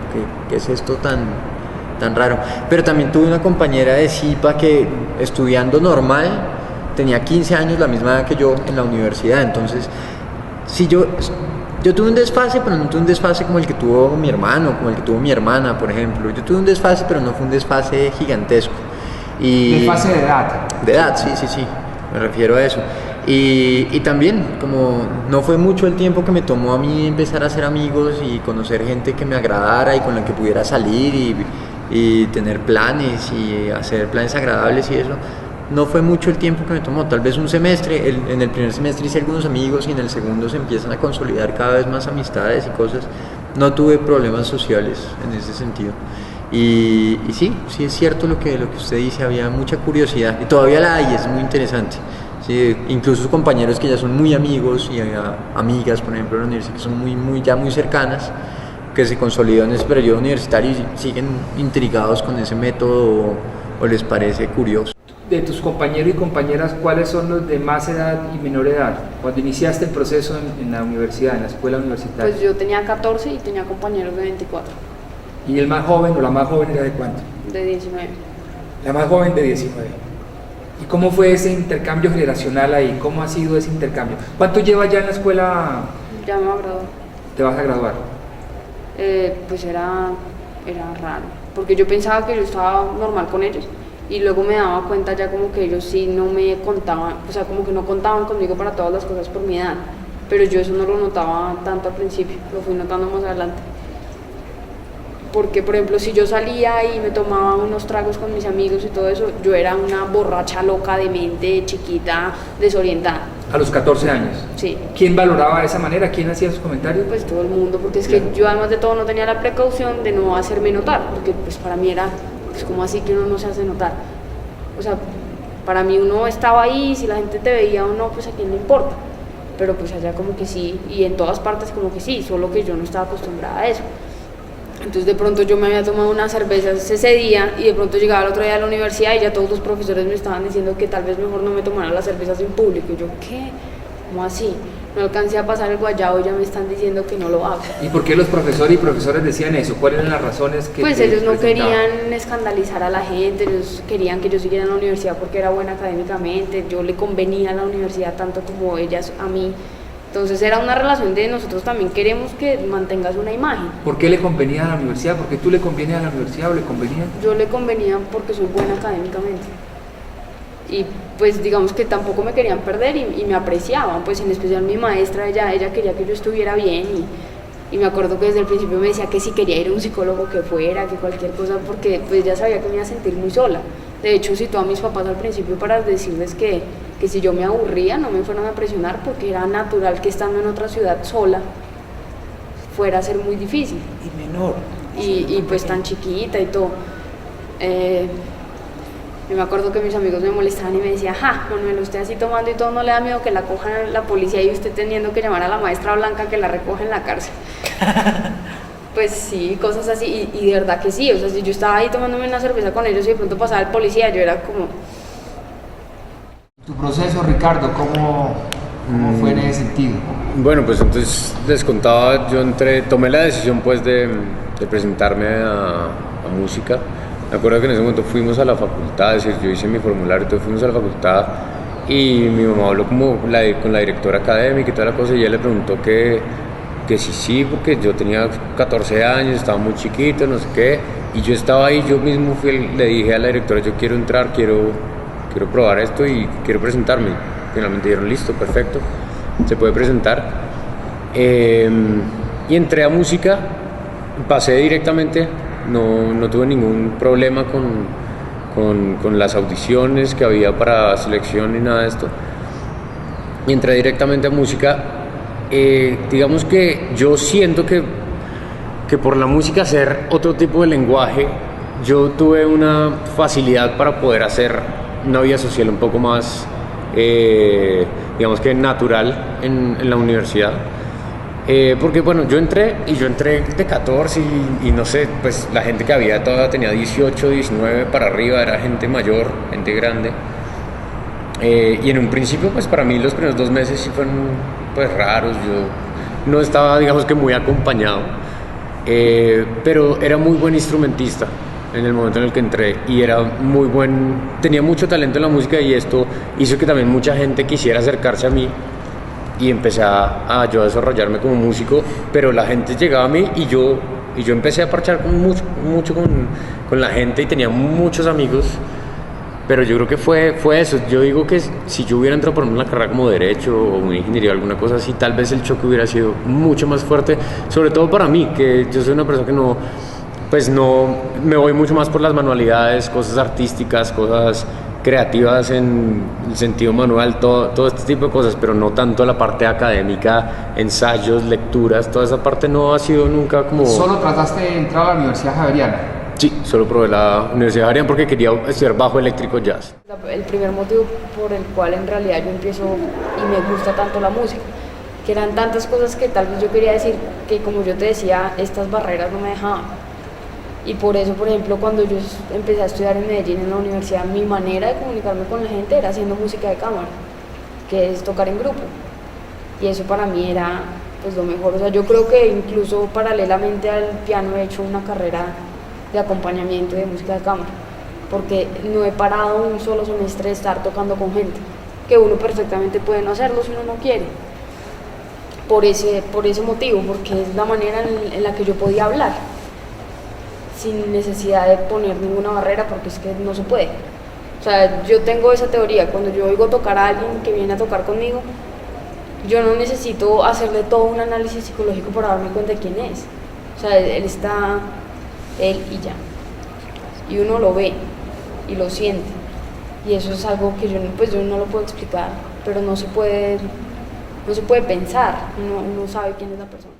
¿qué es esto tan raro? Pero también tuve una compañera de CIPA que, estudiando normal, tenía 15 años, la misma edad que yo en la universidad. Entonces sí, yo tuve un desfase, pero no tuve un desfase como el que tuvo mi hermano, como el que tuvo mi hermana, por ejemplo. Yo tuve un desfase, pero no fue un desfase gigantesco. ¿Desfase de edad? De edad, sí, me refiero a eso. Y también, como no fue mucho el tiempo que me tomó a mí empezar a hacer amigos y conocer gente que me agradara y con la que pudiera salir y tener planes y hacer planes agradables y eso. No fue mucho el tiempo que me tomó, tal vez un semestre. En el primer semestre hice algunos amigos y en el segundo se empiezan a consolidar cada vez más amistades y cosas. No tuve problemas sociales en ese sentido. Y sí es cierto lo que usted dice, había mucha curiosidad y todavía la hay, es muy interesante. Sí, incluso compañeros que ya son muy amigos y amigas, por ejemplo, en la universidad, que son muy cercanas, que se consolidan en ese periodo universitario y siguen intrigados con ese método o les parece curioso. De tus compañeros y compañeras, ¿cuáles son los de más edad y menor edad? Cuando iniciaste el proceso en la universidad, en la escuela universitaria. Pues yo tenía 14 y tenía compañeros de 24. ¿Y el más joven o la más joven era de cuánto? De 19. La más joven de 19. ¿Y cómo fue ese intercambio generacional ahí? ¿Cómo ha sido ese intercambio? ¿Cuánto llevas ya en la escuela? Ya me va a graduar. ¿Te vas a graduar? Pues era raro, porque yo pensaba que yo estaba normal con ellos. Y luego me daba cuenta ya como que ellos sí no me contaban, o sea, como que no contaban conmigo para todas las cosas por mi edad. Pero yo eso no lo notaba tanto al principio, lo fui notando más adelante. Porque, por ejemplo, si yo salía y me tomaba unos tragos con mis amigos y todo eso, yo era una borracha loca de mente, chiquita, desorientada. A los 14 años. Sí. ¿Quién valoraba de esa manera? ¿Quién hacía esos comentarios? Pues todo el mundo, porque es que yo además de todo no tenía la precaución de no hacerme notar, porque pues para mí era... pues como así que uno no se hace notar. O sea, para mí uno estaba ahí, si la gente te veía o no, pues a quién le importa. Pero pues allá como que sí, y en todas partes como que sí, solo que yo no estaba acostumbrada a eso. Entonces de pronto yo me había tomado unas cervezas ese día y de pronto llegaba el otro día a la universidad y ya todos los profesores me estaban diciendo que tal vez mejor no me tomara las cervezas en público. Y yo, ¿qué? ¿Cómo así? No alcancé a pasar el guayabo y ya me están diciendo que no lo hago. ¿Y por qué los profesores y profesoras decían eso? ¿Cuáles eran las razones que pues te ellos no presentaban? querían escandalizar a la gente, ellos querían que yo siguiera en la universidad porque era buena académicamente, yo le convenía a la universidad tanto como ellas a mí, Entonces era una relación de nosotros también queremos que mantengas una imagen. ¿Por qué le convenía a la universidad? ¿Por qué tú le convenías a la universidad o le convenía? Yo le convenía porque soy buena académicamente. Y pues digamos que tampoco me querían perder y me apreciaban, pues en especial mi maestra, ella quería que yo estuviera bien y me acuerdo que desde el principio me decía que si quería ir a un psicólogo que fuera, que cualquier cosa, porque pues ya sabía que me iba a sentir muy sola. De hecho, citó a mis papás al principio para decirles que si yo me aburría no me fueran a presionar porque era natural que estando en otra ciudad sola fuera a ser muy difícil. Y menor. Y pues tan chiquita y todo. Yo me acuerdo que mis amigos me molestaban y me decían, Manuel, usted así tomando y todo, ¿no le da miedo que la cojan la policía y usted teniendo que llamar a la maestra blanca que la recoja en la cárcel? Pues sí, cosas así, y de verdad que sí, o sea, si yo estaba ahí tomándome una cerveza con ellos y de pronto pasaba el policía, yo era como... Tu proceso, Ricardo, ¿cómo fue en ese sentido? Bueno, pues entonces les contaba, yo tomé la decisión pues de presentarme a música. Me acuerdo que en ese momento fuimos a la facultad, es decir, yo hice mi formulario, entonces fuimos a la facultad y mi mamá habló como con la directora académica y toda la cosa y ella le preguntó que sí, porque yo tenía 14 años, estaba muy chiquito, no sé qué, y yo estaba ahí, yo mismo le dije a la directora, yo quiero entrar, quiero probar esto y quiero presentarme. Finalmente dijeron, listo, perfecto, se puede presentar. Y entré a música, pasé directamente. No tuve ningún problema con las audiciones que había para selección ni nada de esto. Y entré directamente a música. Digamos que yo siento que por la música hacer otro tipo de lenguaje, yo tuve una facilidad para poder hacer una vida social un poco más, digamos que natural en la universidad. Porque bueno, yo entré de 14 y no sé, pues la gente que había todavía tenía 18, 19 para arriba, era gente mayor, gente grande. Y en un principio, pues para mí los primeros 2 meses sí fueron pues raros, yo no estaba, digamos que muy acompañado, pero era muy buen instrumentista en el momento en el que entré y tenía mucho talento en la música y esto hizo que también mucha gente quisiera acercarse a mí. Y empecé a yo a desarrollarme como músico, pero la gente llegaba a mí y yo empecé a parchar mucho con la gente y tenía muchos amigos, pero yo creo que fue eso. Yo digo que si yo hubiera entrado por una carrera como Derecho o una ingeniería o alguna cosa así, tal vez el choque hubiera sido mucho más fuerte, sobre todo para mí, que yo soy una persona que no me voy mucho más por las manualidades, cosas artísticas, cosas creativas en el sentido manual, todo este tipo de cosas, pero no tanto la parte académica, ensayos, lecturas, toda esa parte no ha sido nunca como... ¿Solo trataste de entrar a la Universidad Javeriana? Sí, solo probé la Universidad Javeriana porque quería estudiar bajo eléctrico jazz. El primer motivo por el cual en realidad yo empiezo y me gusta tanto la música, que eran tantas cosas que tal vez yo quería decir que, como yo te decía, estas barreras no me dejaban. Y por eso, por ejemplo, cuando yo empecé a estudiar en Medellín, en la universidad, mi manera de comunicarme con la gente era haciendo música de cámara, que es tocar en grupo. Y eso para mí era pues lo mejor. O sea, yo creo que incluso paralelamente al piano he hecho una carrera de acompañamiento de música de cámara, porque no he parado un solo semestre de estar tocando con gente, que uno perfectamente puede no hacerlo si uno no quiere. Por ese motivo, porque es la manera en la que yo podía hablar, sin necesidad de poner ninguna barrera, porque es que no se puede. O sea, yo tengo esa teoría, cuando yo oigo tocar a alguien que viene a tocar conmigo, yo no necesito hacerle todo un análisis psicológico para darme cuenta de quién es. O sea, él y ya. Y uno lo ve y lo siente. Y eso es algo que yo no lo puedo explicar, pero no se puede pensar, uno sabe quién es la persona.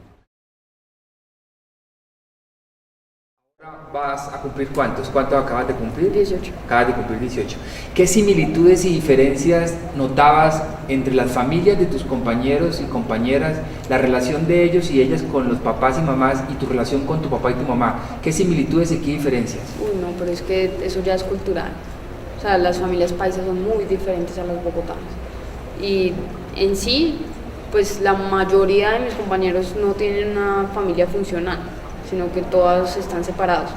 ¿Vas a cumplir cuántos? ¿Cuántos acabas de cumplir? 18. Acabas de cumplir 18. ¿Qué similitudes y diferencias notabas entre las familias de tus compañeros y compañeras, la relación de ellos y ellas con los papás y mamás y tu relación con tu papá y tu mamá? ¿Qué similitudes y qué diferencias? Uy, no, pero es que eso ya es cultural. O sea, las familias paisas son muy diferentes a las bogotanas. Y en sí, pues la mayoría de mis compañeros no tienen una familia funcional, sino que todos están separados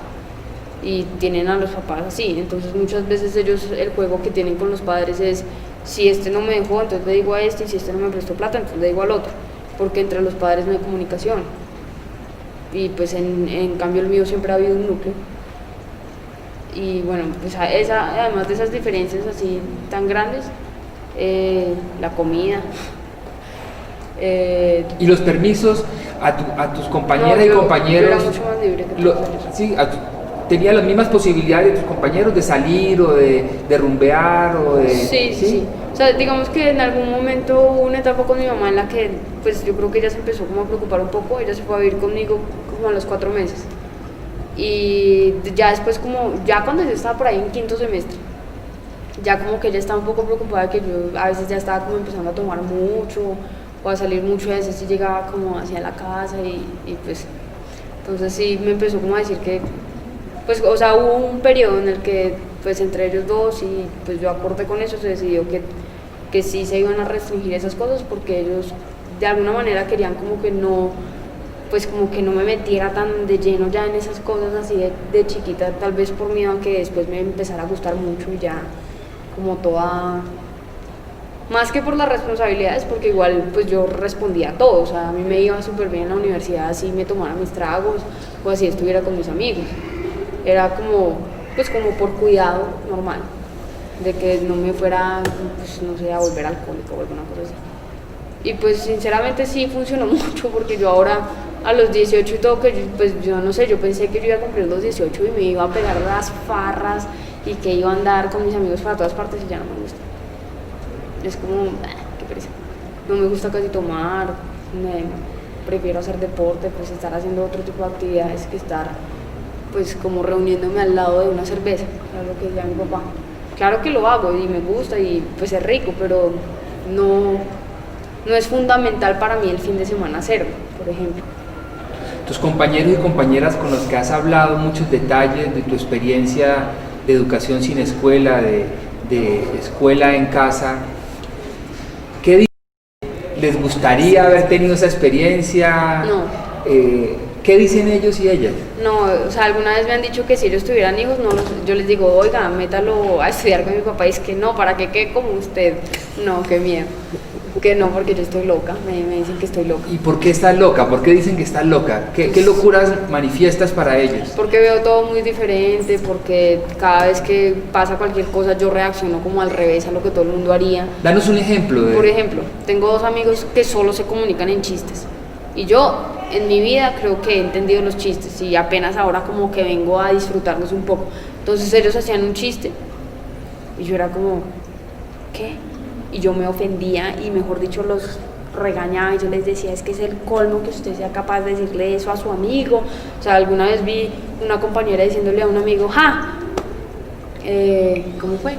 y tienen a los papás así. Entonces muchas veces ellos, el juego que tienen con los padres es, si este no me dejó, entonces le digo a este, y si este no me prestó plata, entonces le digo al otro. porque entre los padres no hay comunicación. Y pues en cambio el mío siempre ha habido un núcleo. Y bueno, pues además de esas diferencias así tan grandes, la comida. ¿Y los permisos a tus compañeras y compañeros? Yo era mucho más libre que todos ellos. Sí, ¿tenía las mismas posibilidades de tus compañeros de salir o de rumbear o de...? Sí. O sea, digamos que en algún momento hubo una etapa con mi mamá en la que, pues yo creo que ella se empezó como a preocupar un poco. Ella se fue a vivir conmigo como a los 4 meses. Y ya después ya cuando yo estaba por ahí en 5º semestre, ya como que ella estaba un poco preocupada, que yo a veces ya estaba como empezando a tomar mucho o a salir mucho, y a veces sí llegaba como hacia la casa y pues entonces sí me empezó como a decir que pues, o sea, hubo un periodo en el que pues entre ellos dos, y pues yo acordé con eso, se decidió que sí se iban a restringir esas cosas, porque ellos de alguna manera querían como que no, pues como que no me metiera tan de lleno ya en esas cosas así de chiquita, tal vez por miedo a que después me empezara a gustar mucho y ya como toda, más que por las responsabilidades, porque igual pues yo respondía a todo. O sea, a mí me iba súper bien en la universidad, así me tomara mis tragos o así estuviera con mis amigos. Era como, pues como por cuidado normal, de que no me fuera, pues no sé, a volver alcohólico o alguna cosa así. Y pues sinceramente sí funcionó mucho, porque yo ahora a los 18 y todo, que pues yo no sé, yo pensé que yo iba a cumplir los 18 y me iba a pegar las farras y que iba a andar con mis amigos para todas partes, y ya no me gusta. Es como, qué pereza. No me gusta casi tomar, prefiero hacer deporte, pues estar haciendo otro tipo de actividades que estar pues como reuniéndome al lado de una cerveza, era lo que decía mi papá. Claro que lo hago y me gusta y pues es rico, pero no es fundamental para mí el fin de semana hacerlo, por ejemplo. Tus compañeros y compañeras con los que has hablado muchos detalles de tu experiencia de educación sin escuela, de escuela en casa, ¿qué dicen? ¿Les gustaría haber tenido esa experiencia? No. ¿Qué dicen ellos y ellas? No, o sea, alguna vez me han dicho que si ellos tuvieran hijos, yo les digo, oiga, métalo a estudiar con mi papá, y es que no, ¿para qué quede como usted? No, qué miedo. Que no, porque yo estoy loca, me dicen que estoy loca. ¿Y por qué estás loca? ¿Por qué dicen que estás loca? ¿Qué locuras manifiestas para ellos? Porque veo todo muy diferente, porque cada vez que pasa cualquier cosa yo reacciono como al revés a lo que todo el mundo haría. Danos un ejemplo. Por ejemplo, tengo 2 amigos que solo se comunican en chistes, y yo en mi vida creo que he entendido los chistes y apenas ahora como que vengo a disfrutarlos un poco. Entonces ellos hacían un chiste y yo era como, ¿qué? Y yo me ofendía y mejor dicho los regañaba, y yo les decía, es que es el colmo que usted sea capaz de decirle eso a su amigo. O sea, alguna vez vi una compañera diciéndole a un amigo, ¿cómo fue?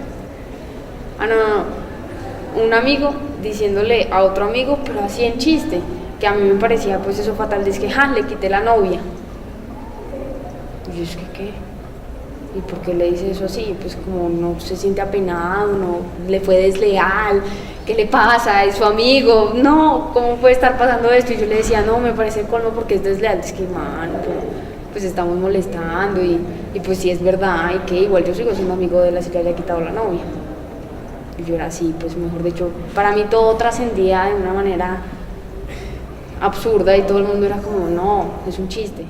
Un amigo diciéndole a otro amigo, pero así en chiste, que a mí me parecía pues eso fatal, es que le quité la novia. Y yo, es que ¿qué? ¿Y por qué le dice eso así? Pues como no se siente apenado, no le fue desleal, ¿qué le pasa? Es su amigo, no, ¿cómo puede estar pasando esto? Y yo le decía, no, me parece colmo porque es desleal. Es que, mano, pues estamos molestando y pues sí es verdad, y que igual yo sigo siendo amigo de él, así que haya quitado la novia. Y yo era así, pues mejor dicho, para mí todo trascendía de una manera absurda, y todo el mundo era como, no, es un chiste.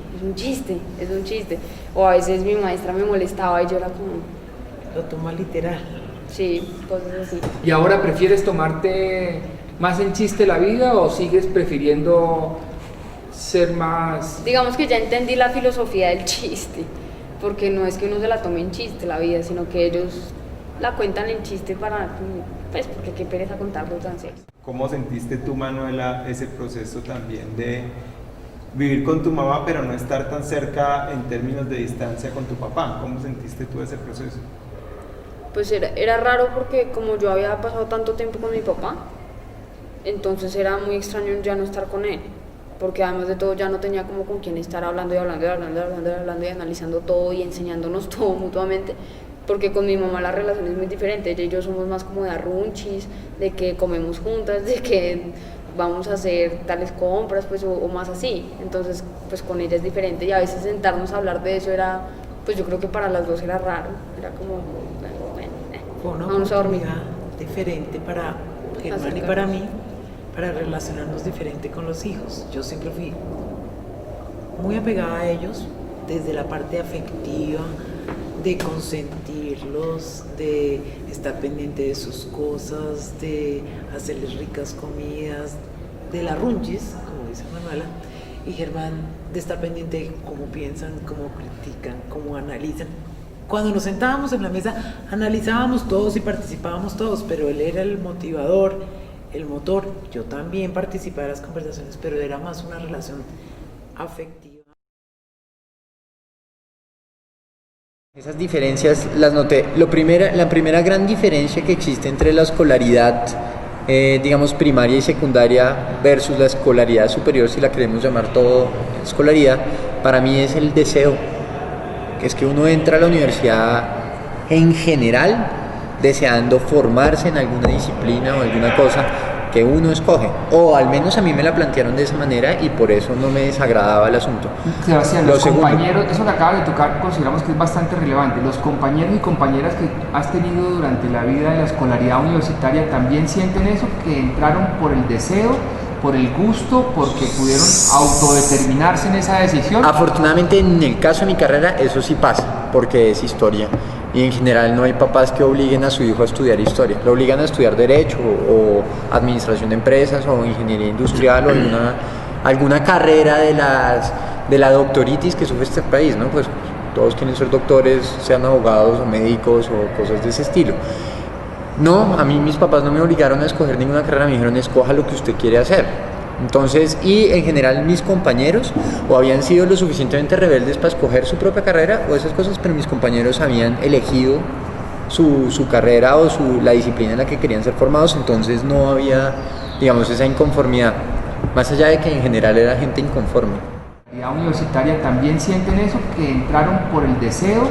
O a veces mi maestra me molestaba y yo era como... Lo toma literal. Sí, cosas así. ¿Y ahora prefieres tomarte más en chiste la vida o sigues prefiriendo ser más...? Digamos que ya entendí la filosofía del chiste, porque no es que uno se la tome en chiste la vida, sino que ellos la cuentan en chiste para... pues porque qué pereza contarlo tan serio. ¿Cómo sentiste tú, Manuela, ese proceso también de vivir con tu mamá pero no estar tan cerca en términos de distancia con tu papá? ¿Cómo sentiste tú ese proceso? Pues era raro, porque como yo había pasado tanto tiempo con mi papá, entonces era muy extraño ya no estar con él, porque además de todo ya no tenía como con quién estar hablando y analizando todo y enseñándonos todo mutuamente. Porque con mi mamá la relación es muy diferente, ella y yo somos más como de arrunchis, de que comemos juntas, de que vamos a hacer tales compras, pues, o más así. Entonces, pues con ella es diferente, y a veces sentarnos a hablar de eso era, pues yo creo que para las dos era raro, era como, Fue una vamos a dormir. oportunidad diferente para Germán y para mí, para relacionarnos diferente con los hijos. Yo siempre fui muy apegada a ellos desde la parte afectiva, de consentirlos, de estar pendiente de sus cosas, de hacerles ricas comidas, de la runchis, como dice Manuela, y Germán, de estar pendiente de cómo piensan, cómo critican, cómo analizan. Cuando nos sentábamos en la mesa, analizábamos todos y participábamos todos, pero él era el motivador, el motor. Yo también participaba en las conversaciones, pero era más una relación afectiva. Esas diferencias las noté. La primera gran diferencia que existe entre la escolaridad, digamos, primaria y secundaria versus la escolaridad superior, si la queremos llamar todo escolaridad, para mí es el deseo. Que es que uno entra a la universidad en general deseando formarse en alguna disciplina o alguna cosa que uno escoge, o al menos a mí me la plantearon de esa manera y por eso no me desagradaba el asunto. Sebastián, los compañeros, eso que acabas de tocar consideramos que es bastante relevante. Los compañeros y compañeras que has tenido durante la vida de la escolaridad universitaria también sienten eso, que entraron por el deseo, por el gusto, porque pudieron autodeterminarse en esa decisión. Afortunadamente en el caso de mi carrera eso sí pasa, porque es historia. Y en general no hay papás que obliguen a su hijo a estudiar historia. Lo obligan a estudiar derecho o administración de empresas o ingeniería industrial o alguna carrera de la doctoritis que sufre este país, ¿no? Pues todos quieren ser doctores, sean abogados o médicos o cosas de ese estilo. No, a mí mis papás no me obligaron a escoger ninguna carrera, me dijeron escoja lo que usted quiere hacer. Entonces, y en general mis compañeros o habían sido lo suficientemente rebeldes para escoger su propia carrera o esas cosas, pero mis compañeros habían elegido su carrera o la disciplina en la que querían ser formados, entonces no había, digamos, esa inconformidad, más allá de que en general era gente inconforme. La universitaria también sienten eso, que entraron por el deseo,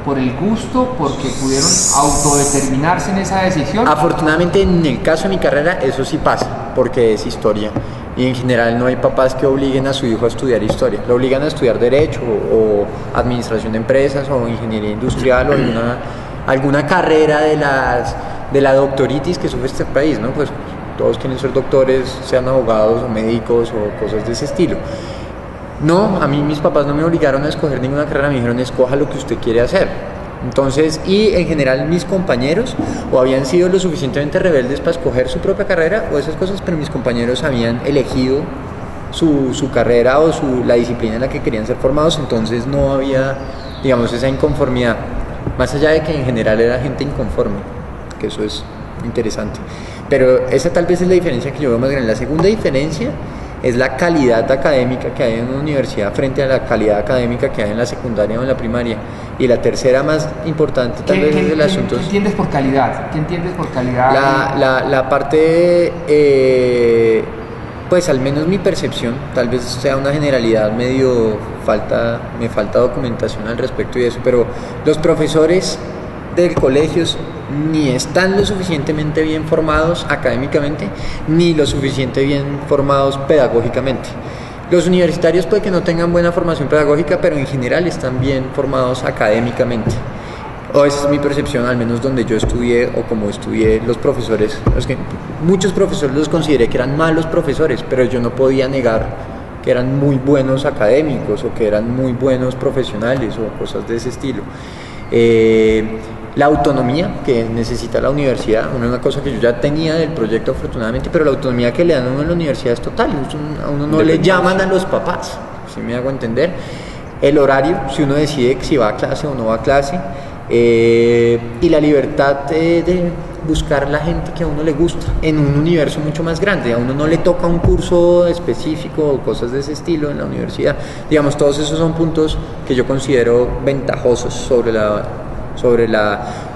por el gusto, porque pudieron autodeterminarse en esa decisión. Afortunadamente en el caso de mi carrera eso sí pasa, porque es historia. Y en general no hay papás que obliguen a su hijo a estudiar historia. Lo obligan a estudiar derecho o administración de empresas o ingeniería industrial o alguna carrera de la doctoritis que sufre este país, ¿no? Pues todos quieren ser doctores, sean abogados o médicos o cosas de ese estilo. No, a mí mis papás no me obligaron a escoger ninguna carrera, me dijeron escoja lo que usted quiere hacer. Entonces, y en general mis compañeros o habían sido lo suficientemente rebeldes para escoger su propia carrera o esas cosas, pero mis compañeros habían elegido su carrera o la disciplina en la que querían ser formados, entonces no había, digamos, esa inconformidad, más allá de que en general era gente inconforme, que eso es interesante. Pero esa tal vez es la diferencia que yo veo más grande. La segunda diferencia es la calidad académica que hay en una universidad frente a la calidad académica que hay en la secundaria o en la primaria. Y la tercera más importante tal vez es el asunto. ¿Qué entiendes por calidad? ¿Qué entiendes por calidad? La parte, pues al menos mi percepción, tal vez sea una generalidad me falta documentación al respecto y eso, pero los profesores del colegio ni están lo suficientemente bien formados académicamente, ni lo suficiente bien formados pedagógicamente. Los universitarios puede que no tengan buena formación pedagógica, pero en general están bien formados académicamente. O esa es mi percepción, al menos donde yo estudié o como estudié, los profesores, muchos profesores los consideré que eran malos profesores, pero yo no podía negar que eran muy buenos académicos o que eran muy buenos profesionales o cosas de ese estilo. La autonomía que necesita la universidad, una cosa que yo ya tenía del proyecto afortunadamente, pero la autonomía que le dan a uno en la universidad es total, a uno no le llaman a los papás, si me hago entender. El horario, si uno decide si va a clase o no va a clase, y la libertad de buscar la gente que a uno le gusta en un universo mucho más grande. A uno no le toca un curso específico o cosas de ese estilo en la universidad. Digamos, todos esos son puntos que yo considero ventajosos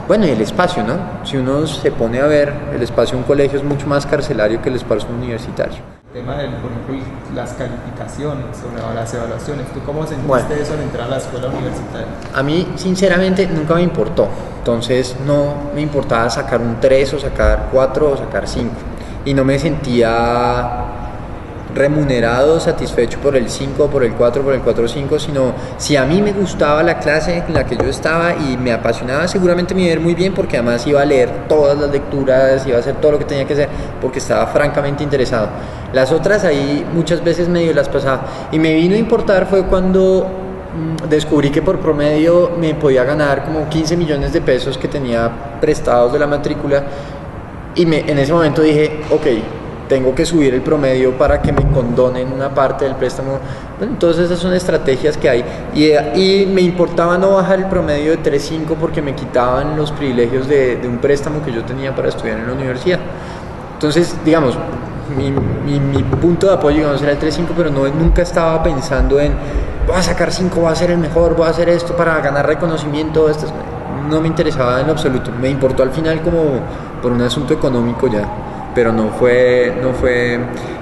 bueno, y el espacio, ¿no? Si uno se pone a ver, el espacio de un colegio es mucho más carcelario que el espacio universitario. El tema de, por ejemplo, las calificaciones o las evaluaciones, ¿tú cómo sentiste eso al entrar a la escuela universitaria? A mí, sinceramente, nunca me importó. Entonces, no me importaba sacar un 3 o sacar 4 o sacar 5. Y no me sentía remunerado, satisfecho por el 5, por el 4, por el 4.5, sino si a mí me gustaba la clase en la que yo estaba y me apasionaba, seguramente me iba a ir muy bien, porque además iba a leer todas las lecturas, iba a hacer todo lo que tenía que hacer, porque estaba francamente interesado. Las otras ahí muchas veces medio las pasaba, y me vino a importar fue cuando descubrí que por promedio me podía ganar como 15 millones de pesos que tenía prestados de la matrícula, y en ese momento dije, ok, tengo que subir el promedio para que me condonen una parte del préstamo. Bueno, entonces esas son estrategias que hay, y me importaba no bajar el promedio de 3.5 porque me quitaban los privilegios de un préstamo que yo tenía para estudiar en la universidad. Entonces, digamos, mi punto de apoyo, digamos, era el 3.5, pero nunca estaba pensando en voy a sacar 5, voy a ser el mejor, voy a hacer esto para ganar reconocimiento. No me interesaba en lo absoluto. Me importó al final como por un asunto económico ya, pero no fue,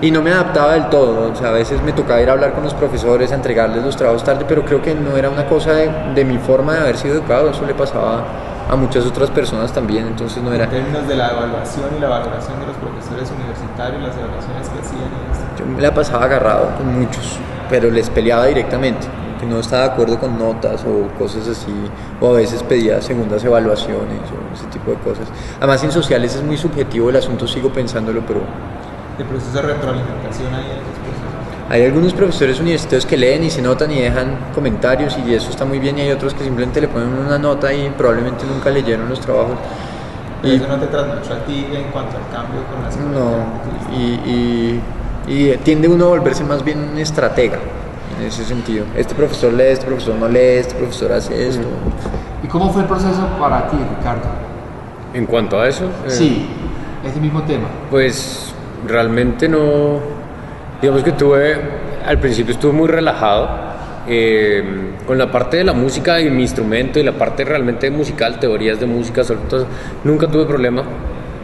y no me adaptaba del todo. O sea, a veces me tocaba ir a hablar con los profesores, a entregarles los trabajos tarde, pero creo que no era una cosa de mi forma de haber sido educado. Eso le pasaba a muchas otras personas también, entonces no era... En términos de la evaluación y la valoración de los profesores universitarios, las evaluaciones que hacían y esto. Yo me la pasaba agarrado con muchos, pero les peleaba directamente, que no estaba de acuerdo con notas o cosas así, o a veces pedía segundas evaluaciones o ese tipo de cosas. Además, en sociales es muy subjetivo el asunto, sigo pensándolo, pero... El proceso de retroalimentación ahí en los procesos. Hay algunos profesores universitarios que leen y se notan y dejan comentarios, y eso está muy bien, y hay otros que simplemente le ponen una nota y probablemente nunca leyeron los trabajos. Pero eso no te trasnochó a ti en cuanto al cambio con las No, y tiende uno a volverse más bien un estratega en ese sentido. Este profesor lee, este profesor no lee, este profesor hace esto. ¿Y cómo fue el proceso para ti, Ricardo? En cuanto a eso, Sí, ese mismo tema. pues realmente no, digamos que al principio estuve muy relajado con la parte de la música y mi instrumento, y la parte realmente musical, teorías de música, nunca tuve problema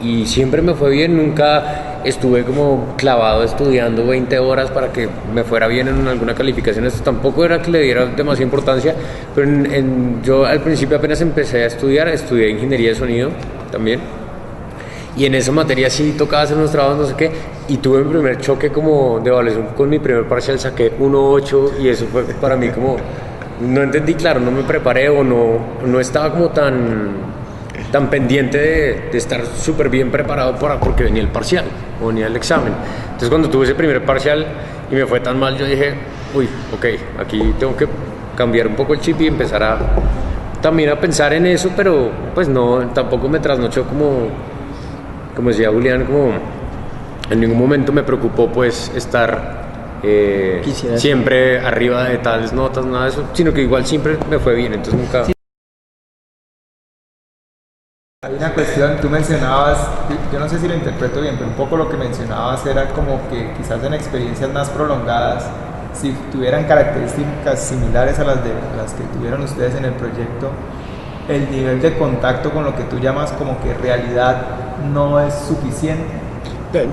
y siempre me fue bien. Nunca estuve como clavado estudiando 20 horas para que me fuera bien en alguna calificación. Esto tampoco era que le diera demasiada importancia, pero yo al principio apenas empecé a estudiar, estudié ingeniería de sonido también, y en esa materia sí tocaba hacer unos trabajos, no sé qué, y tuve mi primer choque como de evaluación. Con mi primer parcial saqué 1.8, y eso fue para mí como, no entendí, claro, no me preparé o no estaba como tan pendiente de estar súper bien preparado porque venía el parcial o venía el examen. Entonces cuando tuve ese primer parcial y me fue tan mal, yo dije, uy, ok, aquí tengo que cambiar un poco el chip y empezar también a pensar en eso, pero pues no, tampoco me trasnochó como decía Julián, como en ningún momento me preocupó pues estar siempre arriba de tales notas, nada de eso, sino que igual siempre me fue bien, entonces nunca... Hay una cuestión, tú mencionabas, yo no sé si lo interpreto bien, pero un poco lo que mencionabas era como que quizás en experiencias más prolongadas, si tuvieran características similares a las que tuvieron ustedes en el proyecto, el nivel de contacto con lo que tú llamas como que realidad no es suficiente.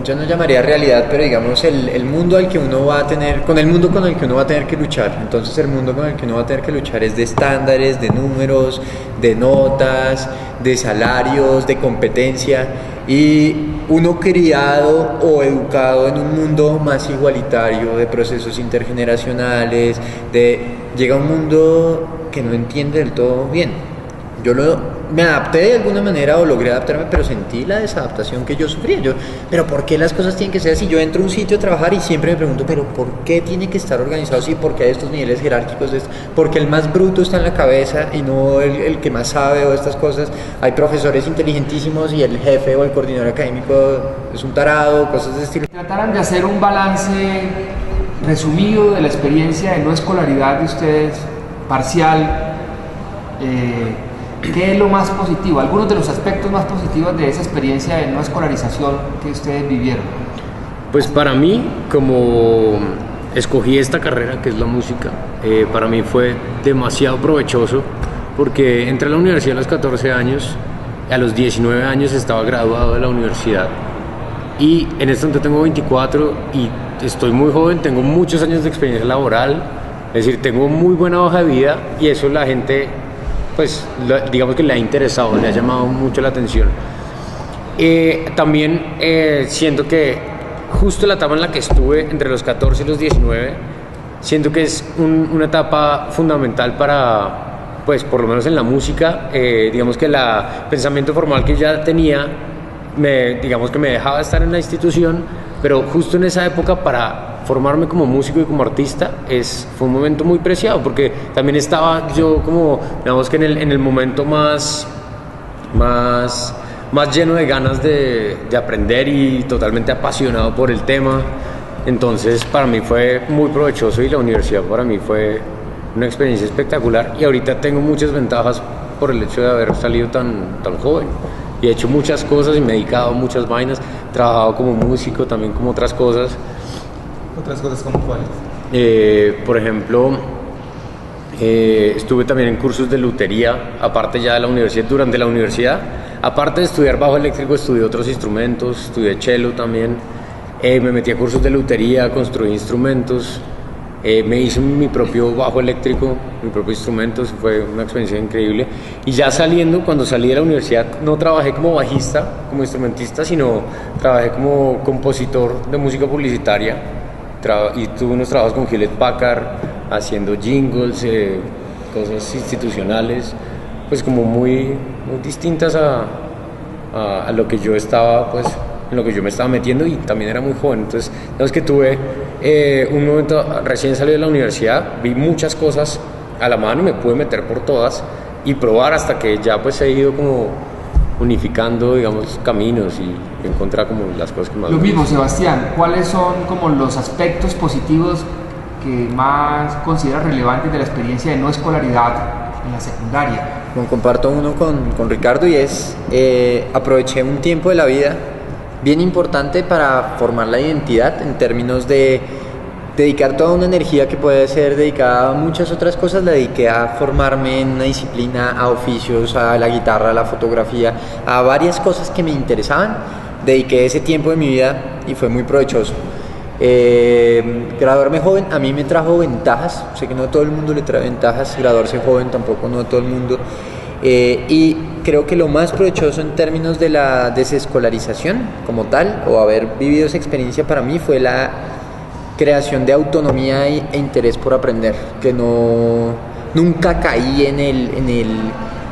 Yo no llamaría realidad, pero digamos el mundo al que uno va a tener, con el mundo con el que uno va a tener que luchar. Entonces el mundo con el que uno va a tener que luchar es de estándares, de números, de notas, de salarios, de competencia, y uno criado o educado en un mundo más igualitario, de procesos intergeneracionales, llega a un mundo que no entiende del todo bien. Yo me adapté de alguna manera o logré adaptarme, pero sentí la desadaptación que yo sufría. Pero ¿por qué las cosas tienen que ser así? Yo entro a un sitio a trabajar y siempre me pregunto, pero ¿por qué tiene que estar organizado así? ¿Por qué hay estos niveles jerárquicos de esto? Porque el más bruto está en la cabeza y no el que más sabe o estas cosas. Hay profesores inteligentísimos y el jefe o el coordinador académico es un tarado, cosas de estilo. Trataran de hacer un balance resumido de la experiencia de no escolaridad de ustedes, parcial. ¿Qué es lo más positivo? Algunos de los aspectos más positivos de esa experiencia de no escolarización que ustedes vivieron. Pues para mí, como escogí esta carrera que es la música, para mí fue demasiado provechoso, porque entré a la universidad a los 14 años, a los 19 años estaba graduado de la universidad, y en este momento tengo 24 y estoy muy joven, tengo muchos años de experiencia laboral, es decir, tengo muy buena hoja de vida, y eso la gente, pues digamos que le ha interesado, le ha llamado mucho la atención. También siento que justo la etapa en la que estuve entre los 14 y los 19, siento que es una etapa fundamental para, pues por lo menos en la música, digamos que el pensamiento formal que ya tenía, digamos que me dejaba estar en la institución, pero justo en esa época para formarme como músico y como artista fue un momento muy preciado, porque también estaba yo como, digamos que en el momento más lleno de ganas de aprender y totalmente apasionado por el tema. Entonces para mí fue muy provechoso y la universidad para mí fue una experiencia espectacular, y ahorita tengo muchas ventajas por el hecho de haber salido tan joven y he hecho muchas cosas y me he dedicado a muchas vainas, he trabajado como músico, también como otras cosas. ¿Otras cosas como cuáles? Por ejemplo, estuve también en cursos de lutería, aparte ya de la universidad, durante la universidad. Aparte de estudiar bajo eléctrico, estudié otros instrumentos, estudié cello también, me metí a cursos de lutería, construí instrumentos, me hice mi propio bajo eléctrico, mi propio instrumento, fue una experiencia increíble. Y ya cuando salí de la universidad, no trabajé como bajista, como instrumentista, sino trabajé como compositor de música publicitaria, y tuve unos trabajos con Hewlett Packard, haciendo jingles, cosas institucionales, pues como muy distintas a lo que yo estaba, pues en lo que yo me estaba metiendo, y también era muy joven. Entonces, digamos que tuve un momento, recién salí de la universidad, vi muchas cosas a la mano y me pude meter por todas y probar hasta que ya pues he ido como unificando, digamos, caminos y encontrar como las cosas que más Lo me mismo, gustan. Sebastián, ¿cuáles son como los aspectos positivos que más consideras relevantes de la experiencia de no escolaridad en la secundaria? Bueno, comparto uno con Ricardo, y es aproveché un tiempo de la vida bien importante para formar la identidad en términos de dedicar toda una energía que puede ser dedicada a muchas otras cosas. La dediqué a formarme en una disciplina, a oficios, a la guitarra, a la fotografía, a varias cosas que me interesaban. Dediqué ese tiempo de mi vida y fue muy provechoso. Graduarme joven a mí me trajo ventajas, sé que no a todo el mundo le trae ventajas, graduarse joven tampoco no a todo el mundo, y creo que lo más provechoso en términos de la desescolarización como tal, o haber vivido esa experiencia, para mí fue la creación de autonomía e interés por aprender, que nunca caí en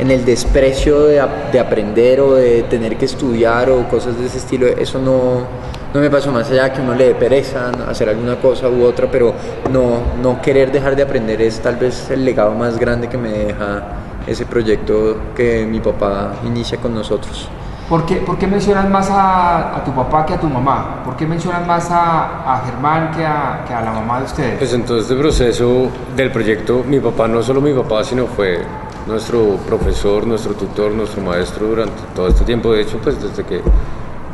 el desprecio de aprender o de tener que estudiar o cosas de ese estilo. Eso no me pasó, más allá de que uno le dé pereza hacer alguna cosa u otra, pero no querer dejar de aprender es tal vez el legado más grande que me deja ese proyecto que mi papá inicia con nosotros. ¿Por qué mencionas más a tu papá que a tu mamá? ¿Por qué mencionas más a Germán que a la mamá de ustedes? Pues en todo este proceso del proyecto, mi papá, no solo mi papá, sino fue nuestro profesor, nuestro tutor, nuestro maestro durante todo este tiempo. De hecho, pues desde que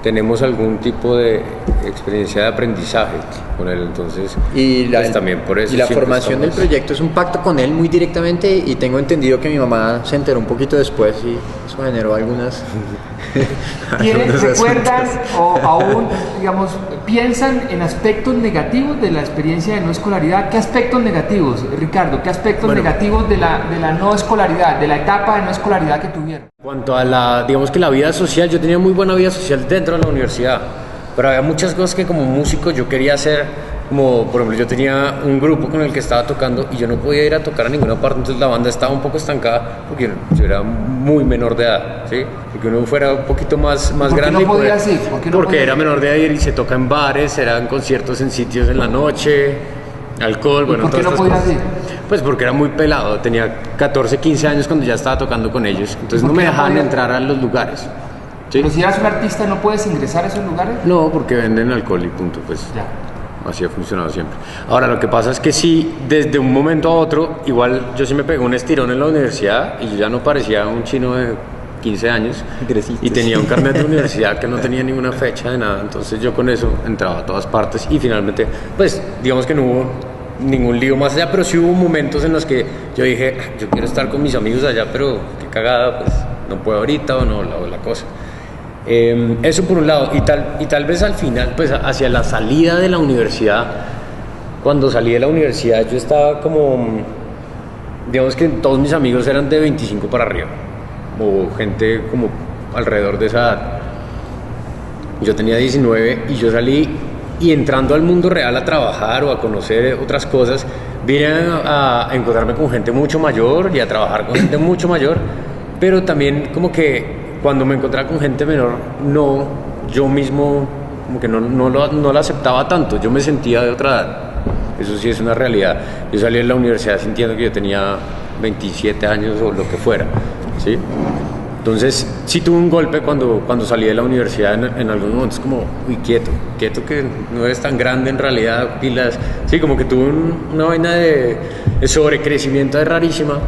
tenemos algún tipo de experiencia de aprendizaje con él, entonces pues también por eso. Y la formación del proyecto es un pacto con él muy directamente, y tengo entendido que mi mamá se enteró un poquito después y eso generó algunas... ¿Recuerdan o aún, digamos, piensan en aspectos negativos de la experiencia de no escolaridad? ¿Qué aspectos negativos, Ricardo? ¿Qué aspectos negativos de la no escolaridad, de la etapa de no escolaridad que tuvieron? En cuanto a digamos que la vida social, yo tenía muy buena vida social dentro de la universidad, pero había muchas cosas que como músico yo quería hacer, como por ejemplo yo tenía un grupo con el que estaba tocando y yo no podía ir a tocar a ninguna parte, entonces la banda estaba un poco estancada porque yo era muy menor de edad, ¿sí? Porque uno fuera un poquito más grande. ¿Por qué no podías ir? Porque era menor de edad y se toca en bares, eran conciertos en sitios en la noche, alcohol, bueno, ¿por qué no podías ir? Pues porque era muy pelado, tenía 14, 15 años cuando ya estaba tocando con ellos, entonces no me dejaban entrar a los lugares. ¿Sí? Pero si eras un artista, ¿no puedes ingresar a esos lugares? No, porque venden alcohol y punto, pues ya. Así ha funcionado siempre. Ahora, lo que pasa es que sí, desde un momento a otro, igual yo sí me pegué un estirón en la universidad y yo ya no parecía un chino de 15 años y tenía un carnet de universidad que no tenía ninguna fecha de nada, entonces yo con eso entraba a todas partes y finalmente, pues digamos que no hubo ningún lío más allá, pero sí hubo momentos en los que yo dije, yo quiero estar con mis amigos allá, pero qué cagada, pues no puedo ahorita o no, la cosa. Eso por un lado, y tal vez al final, pues hacia la salida de la universidad, cuando salí de la universidad yo estaba como, digamos que todos mis amigos eran de 25 para arriba, o gente como alrededor de esa edad. Yo tenía 19 y yo salí y entrando al mundo real a trabajar o a conocer otras cosas, vine a encontrarme con gente mucho mayor y a trabajar con gente mucho mayor, pero también como que cuando me encontraba con gente menor, yo mismo como que no lo aceptaba tanto, yo me sentía de otra edad, eso sí es una realidad. Yo salí de la universidad sintiendo que yo tenía 27 años o lo que fuera, ¿sí? Entonces sí tuve un golpe cuando salí de la universidad en algunos momentos, como, uy, quieto que no eres tan grande en realidad, pilas, sí, como que tuve una vaina de sobrecrecimiento de rarísima.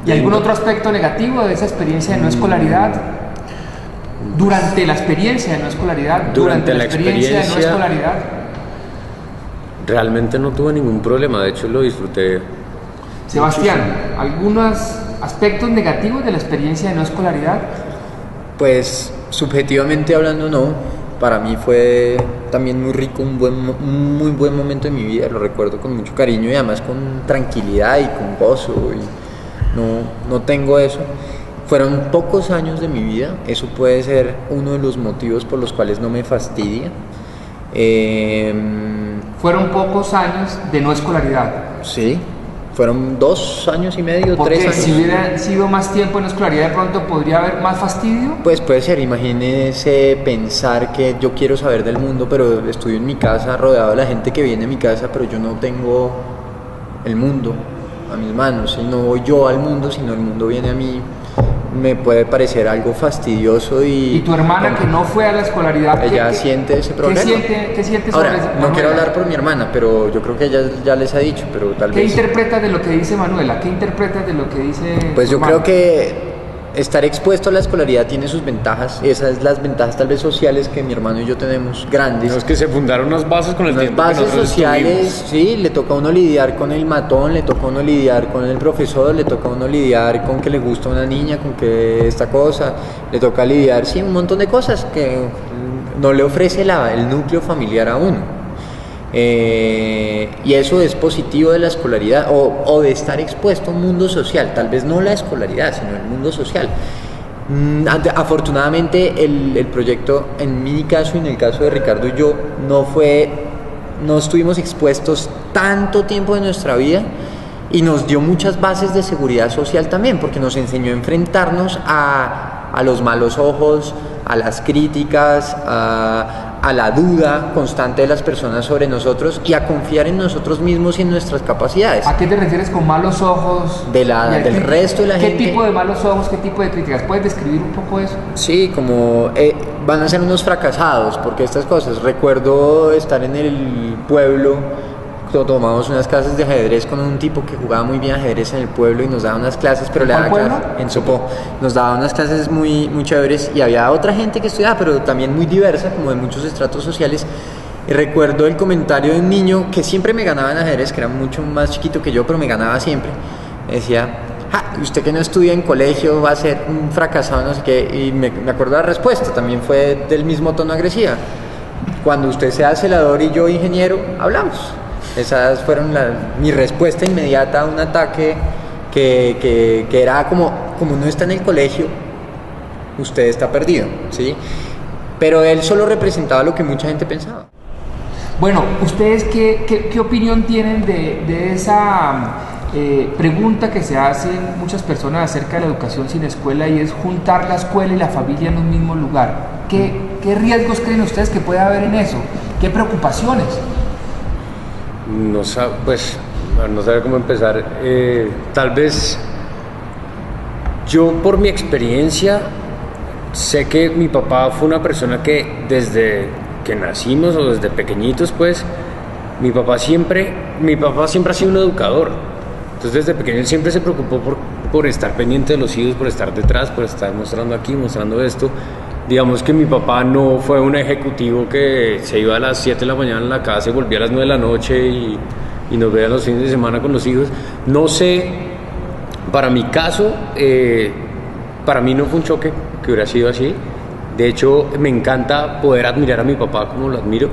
¿Y algún otro aspecto negativo de esa experiencia de no escolaridad? Durante la experiencia de no escolaridad, durante la experiencia de no escolaridad. Realmente no tuve ningún problema, de hecho lo disfruté. Sebastián, ¿algunos aspectos negativos de la experiencia de no escolaridad? Pues subjetivamente hablando no, para mí fue también muy rico, un muy buen momento de mi vida, lo recuerdo con mucho cariño y además con tranquilidad y con gozo, y no tengo eso. Fueron pocos años de mi vida, eso puede ser uno de los motivos por los cuales no me fastidia. Fueron pocos años de no escolaridad. Sí, fueron 2 años y medio, Porque 3 años. si hubiera sido más tiempo en escolaridad, de pronto podría haber más fastidio. Pues puede ser, imagínese pensar que yo quiero saber del mundo, pero estoy en mi casa rodeado de la gente que viene a mi casa, pero yo no tengo el mundo a mis manos, y no voy yo al mundo, sino el mundo viene a mí. Me puede parecer algo fastidioso ¿Y tu hermana que no fue a la escolaridad? Ella siente ese problema. ¿Qué siente sobre Ahora, eso? no quiero hablar por mi hermana, pero yo creo que ella ya les ha dicho, pero tal ¿Qué vez... interpretas de lo que dice Manuela? ¿Qué interpretas de lo que dice Pues tu yo hermana? creo que estar expuesto a la escolaridad tiene sus ventajas. Esas las ventajas tal vez sociales que mi hermano y yo tenemos grandes. Es que se fundaron unas bases con el Unas tiempo que bases nosotros sociales, estuvimos. sí, le toca a uno lidiar con el matón, le toca a uno lidiar con el profesor, le toca a uno lidiar con que le gusta una niña, con que esta cosa, le toca lidiar, sí, un montón de cosas que no le ofrece el núcleo familiar a uno. Y eso es positivo de la escolaridad o de estar expuesto a un mundo social, tal vez no la escolaridad, sino el mundo social. Afortunadamente el proyecto, en mi caso y en el caso de Ricardo y yo, no estuvimos expuestos tanto tiempo de nuestra vida, y nos dio muchas bases de seguridad social también, porque nos enseñó a enfrentarnos a los malos ojos, a las críticas, a la duda constante de las personas sobre nosotros, y a confiar en nosotros mismos y en nuestras capacidades. ¿A qué te refieres con malos ojos? Del resto de la gente. ¿Qué tipo de malos ojos, qué tipo de críticas? ¿Puedes describir un poco eso? Sí, como van a ser unos fracasados, porque estas cosas. Recuerdo estar en el pueblo, tomamos unas clases de ajedrez con un tipo que jugaba muy bien ajedrez en el pueblo y nos daba unas clases, pero le daba pueblo? en Sopó, nos daba unas clases muy chéveres, y había otra gente que estudiaba, pero también muy diversa, como de muchos estratos sociales. Y recuerdo el comentario de un niño que siempre me ganaba en ajedrez, que era mucho más chiquito que yo, pero me ganaba siempre. Me decía: usted que no estudia en colegio va a ser un fracasado, no sé qué. Y me acuerdo la respuesta, también fue del mismo tono agresiva: cuando usted sea celador y yo ingeniero, hablamos. Esas fueron mi respuesta inmediata a un ataque que era como no está en el colegio, usted está perdido, ¿sí? Pero él solo representaba lo que mucha gente pensaba. Bueno, ¿ustedes qué opinión tienen de esa pregunta que se hacen muchas personas acerca de la educación sin escuela, y es juntar la escuela y la familia en un mismo lugar? ¿Qué riesgos creen ustedes que puede haber en eso? ¿Qué preocupaciones? No sabe cómo empezar. Tal vez yo, por mi experiencia, sé que mi papá fue una persona que desde que nacimos o desde pequeñitos, pues mi papá siempre ha sido un educador. Entonces desde pequeño él siempre se preocupó por estar pendiente de los hijos, por estar detrás, por estar mostrando aquí, mostrando esto. Digamos que mi papá no fue un ejecutivo que se iba a las 7 de la mañana en la casa y volvía a las 9 de la noche y nos veía los fines de semana con los hijos. No sé, para mi caso, para mí no fue un choque que hubiera sido así. De hecho, me encanta poder admirar a mi papá como lo admiro,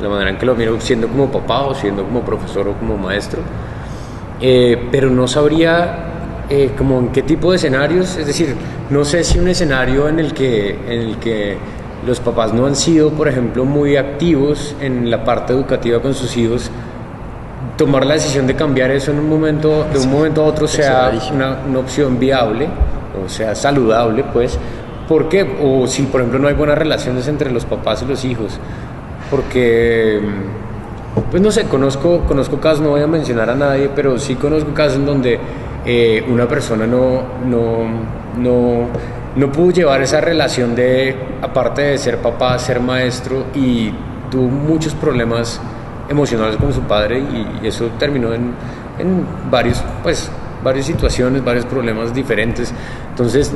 la manera en que lo admiro, siendo como papá o siendo como profesor o como maestro. Pero no sabría como en qué tipo de escenarios, es decir, no sé si un escenario en el que los papás no han sido, por ejemplo, muy activos en la parte educativa con sus hijos, tomar la decisión de cambiar eso en un momento, de un momento a otro sea una opción viable, o sea saludable, pues. ¿Por qué? O si, por ejemplo, no hay buenas relaciones entre los papás y los hijos. Porque, pues no sé, conozco casos, no voy a mencionar a nadie, pero sí conozco casos en donde una persona no pudo llevar esa relación de, aparte de ser papá, ser maestro, y tuvo muchos problemas emocionales con su padre, y eso terminó en varias situaciones, varios problemas diferentes. Entonces,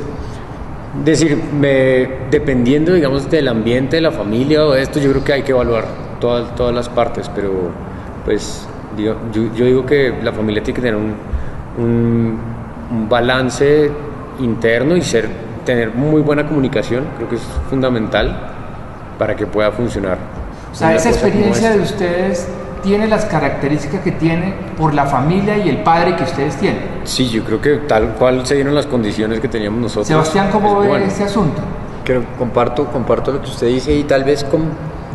dependiendo, digamos, del ambiente, de la familia o de esto, yo creo que hay que evaluar todas las partes, pero pues yo digo que la familia tiene que tener un balance interno y tener muy buena comunicación. Creo que es fundamental para que pueda funcionar. O sea, esa experiencia de ustedes tiene las características que tiene por la familia y el padre que ustedes tienen. Sí, yo creo que tal cual se dieron las condiciones que teníamos nosotros. Sebastián, ¿cómo ve este asunto? Creo, comparto lo que usted dice, y tal vez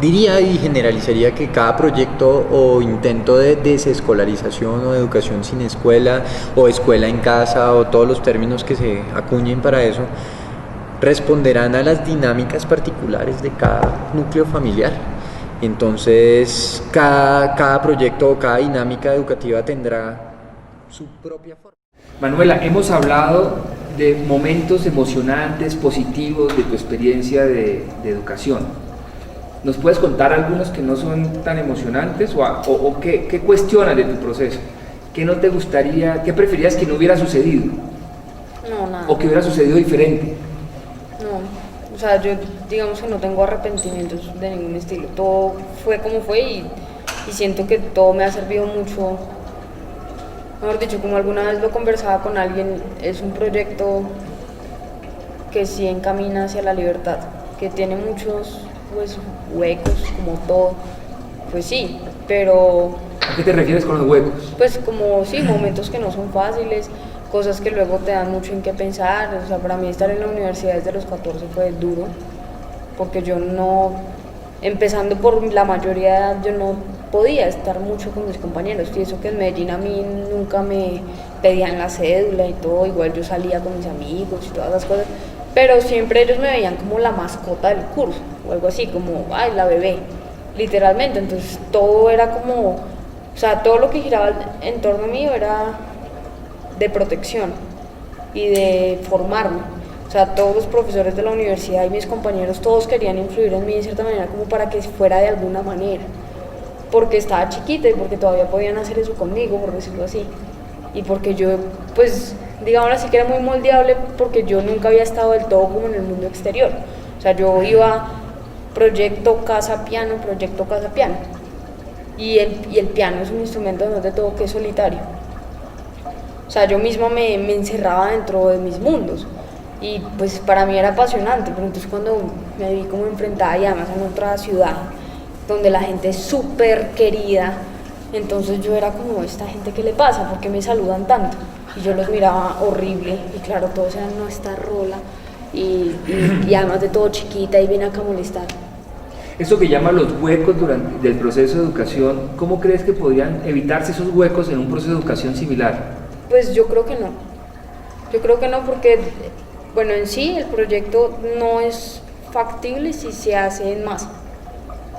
diría y generalizaría que cada proyecto o intento de desescolarización o de educación sin escuela o escuela en casa o todos los términos que se acuñen para eso responderán a las dinámicas particulares de cada núcleo familiar. Entonces, cada proyecto o cada dinámica educativa tendrá su propia forma. Manuela, hemos hablado de momentos emocionantes, positivos de tu experiencia de educación. ¿Nos puedes contar algunos que no son tan emocionantes o qué cuestionas de tu proceso? ¿Qué no te gustaría, qué preferías que no hubiera sucedido? No, nada. ¿O que hubiera sucedido diferente? No, o sea, yo digamos que no tengo arrepentimientos de ningún estilo. Todo fue como fue y siento que todo me ha servido mucho. Mejor dicho, como alguna vez lo conversaba con alguien, es un proyecto que sí encamina hacia la libertad, que tiene muchos huecos, como todo. Pues sí, pero... ¿A qué te refieres con los huecos? Pues como sí, momentos que no son fáciles, cosas que luego te dan mucho en qué pensar. O sea, para mí estar en la universidad desde los 14 fue duro, porque yo no, empezando por la mayoría de edad, yo no podía estar mucho con mis compañeros, y eso que en Medellín a mí nunca me pedían la cédula y todo, igual yo salía con mis amigos y todas las cosas, pero siempre ellos me veían como la mascota del curso, o algo así, como, ay, la bebé, literalmente. Entonces todo era como, o sea, todo lo que giraba en torno mío era de protección y de formarme. O sea, todos los profesores de la universidad y mis compañeros, todos querían influir en mí de cierta manera, como para que fuera de alguna manera, porque estaba chiquita y porque todavía podían hacer eso conmigo, por decirlo así, y porque yo, pues, digamos así, que era muy moldeable, porque yo nunca había estado del todo como en el mundo exterior. O sea, yo iba proyecto, casa, piano, y el piano es un instrumento, además de todo, que es solitario. O sea, yo misma me encerraba dentro de mis mundos, y pues para mí era apasionante, pero entonces cuando me vi como enfrentada, y además en otra ciudad, donde la gente es súper querida, entonces yo era como, ¿esta gente qué le pasa? ¿Por qué me saludan tanto? Y yo los miraba horrible, y claro, todos eran, no, esta rola, y además de todo chiquita, y viene acá a molestar. Eso que llaman los huecos del proceso de educación, ¿cómo crees que podrían evitarse esos huecos en un proceso de educación similar? Pues yo creo que no. Yo creo que no, porque, bueno, en sí el proyecto no es factible si se hace en masa,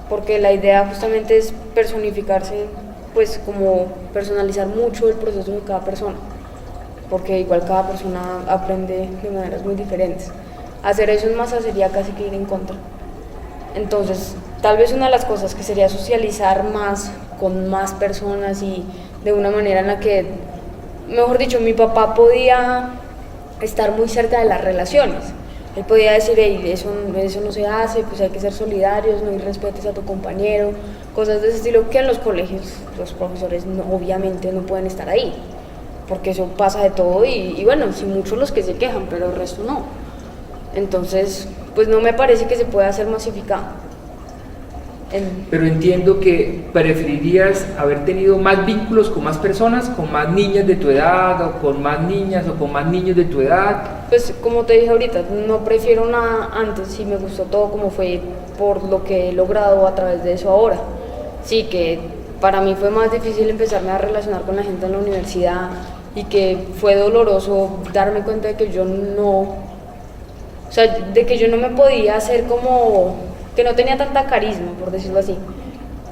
porque la idea justamente es personificarse, pues como personalizar mucho el proceso de cada persona, porque igual cada persona aprende de maneras muy diferentes. Hacer eso en masa sería casi que ir en contra. Entonces, tal vez una de las cosas que sería socializar más con más personas, y de una manera en la que, mejor dicho, mi papá podía estar muy cerca de las relaciones. Él podía decir, hey, eso no se hace, pues hay que ser solidarios, no irrespetes a tu compañero, cosas de ese estilo, que en los colegios los profesores obviamente no pueden estar ahí, porque eso pasa de todo, y bueno, sí, muchos los que se quejan, pero el resto no. Entonces, pues no me parece que se pueda hacer masificado. Pero entiendo que preferirías haber tenido más vínculos con más personas, con más niñas de tu edad, o con más niñas o con más niños de tu edad. Pues como te dije ahorita, no prefiero nada antes y me gustó todo como fue por lo que he logrado a través de eso ahora. Sí, que para mí fue más difícil empezarme a relacionar con la gente en la universidad y que fue doloroso darme cuenta de que yo no, o sea, de que yo no me podía hacer como, que no tenía tanta carisma, por decirlo así,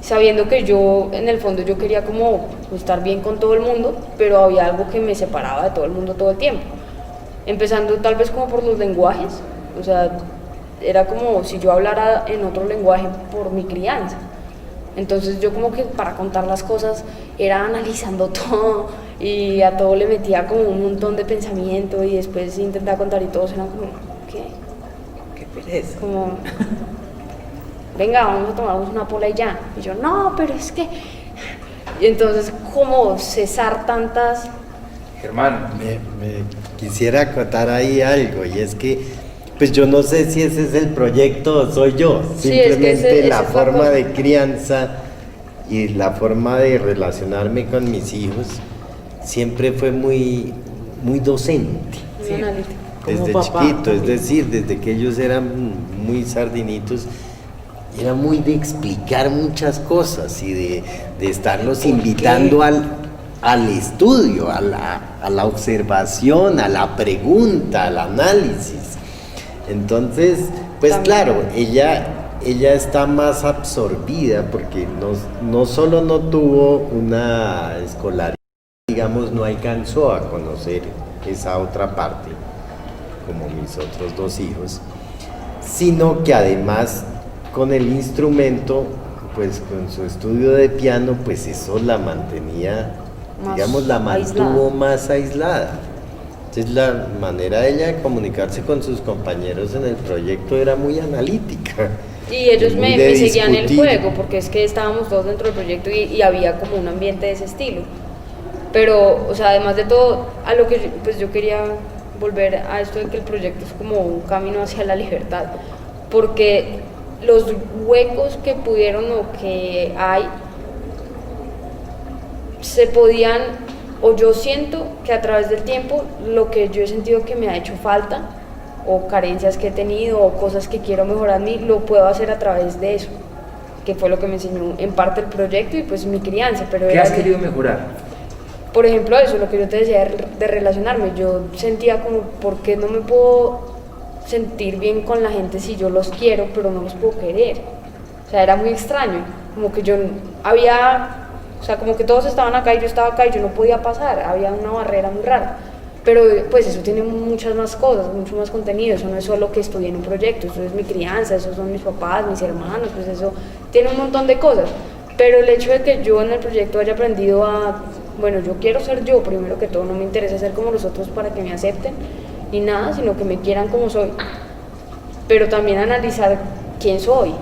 sabiendo que yo en el fondo yo quería como estar bien con todo el mundo, pero había algo que me separaba de todo el mundo todo el tiempo. Empezando tal vez como por los lenguajes, o sea, era como si yo hablara en otro lenguaje por mi crianza. Entonces yo como que para contar las cosas era analizando todo y a todo le metía como un montón de pensamiento y después intentaba contar y todos eran como, ¿qué? Qué pereza. Como, venga, vamos a tomarnos una pola y ya. Y yo, no, pero es que... Y entonces como cesar tantas... Germán, Me quisiera acotar ahí algo, y es que, pues yo no sé si ese es el proyecto o soy yo, Sí, es que simplemente ese la es la forma cosa. de crianza y la forma de relacionarme con mis hijos siempre fue muy, muy docente. muy analítico. Como Desde papá chiquito, es también. decir, desde que ellos eran muy sardinitos, era muy de explicar muchas cosas y de estarlos invitando al estudio, a la observación, a la pregunta, al análisis. Entonces, pues También. claro, ella está más absorbida porque no solo no tuvo una escolaridad, digamos, no alcanzó a conocer esa otra parte, como mis otros dos hijos, sino que además con el instrumento, pues con su estudio de piano, pues eso la mantenía, Más digamos, la mantuvo aislada. más aislada. Entonces la manera de ella de comunicarse con sus compañeros en el proyecto era muy analítica. Y ellos muy me, de me seguían el discutir. juego, porque es que estábamos todos dentro del proyecto y había como un ambiente de ese estilo. Pero, o sea, además de todo, a lo que pues yo quería volver a esto de que el proyecto es como un camino hacia la libertad, porque los huecos que pudieron o que hay se podían, o yo siento que a través del tiempo lo que yo he sentido que me ha hecho falta o carencias que he tenido o cosas que quiero mejorar en mí, lo puedo hacer a través de eso, que fue lo que me enseñó en parte el proyecto y pues mi crianza. Pero ¿qué era has querido mejorar? por ejemplo, eso, lo que yo te decía de relacionarme, yo sentía como, ¿por qué no me puedo sentir bien con la gente si yo los quiero, pero no los puedo querer? O sea, era muy extraño, como que yo había, o sea, como que todos estaban acá y yo estaba acá y yo no podía pasar, había una barrera muy rara. Pero pues eso tiene muchas más cosas, mucho más contenido, eso no es solo que estudié en un proyecto, eso es mi crianza, eso son mis papás, mis hermanos, pues eso tiene un montón de cosas. Pero el hecho de que yo en el proyecto haya aprendido a, bueno, yo quiero ser yo primero que todo, no me interesa ser como los otros para que me acepten ni nada, sino que me quieran como soy. Pero también analizar quién soy,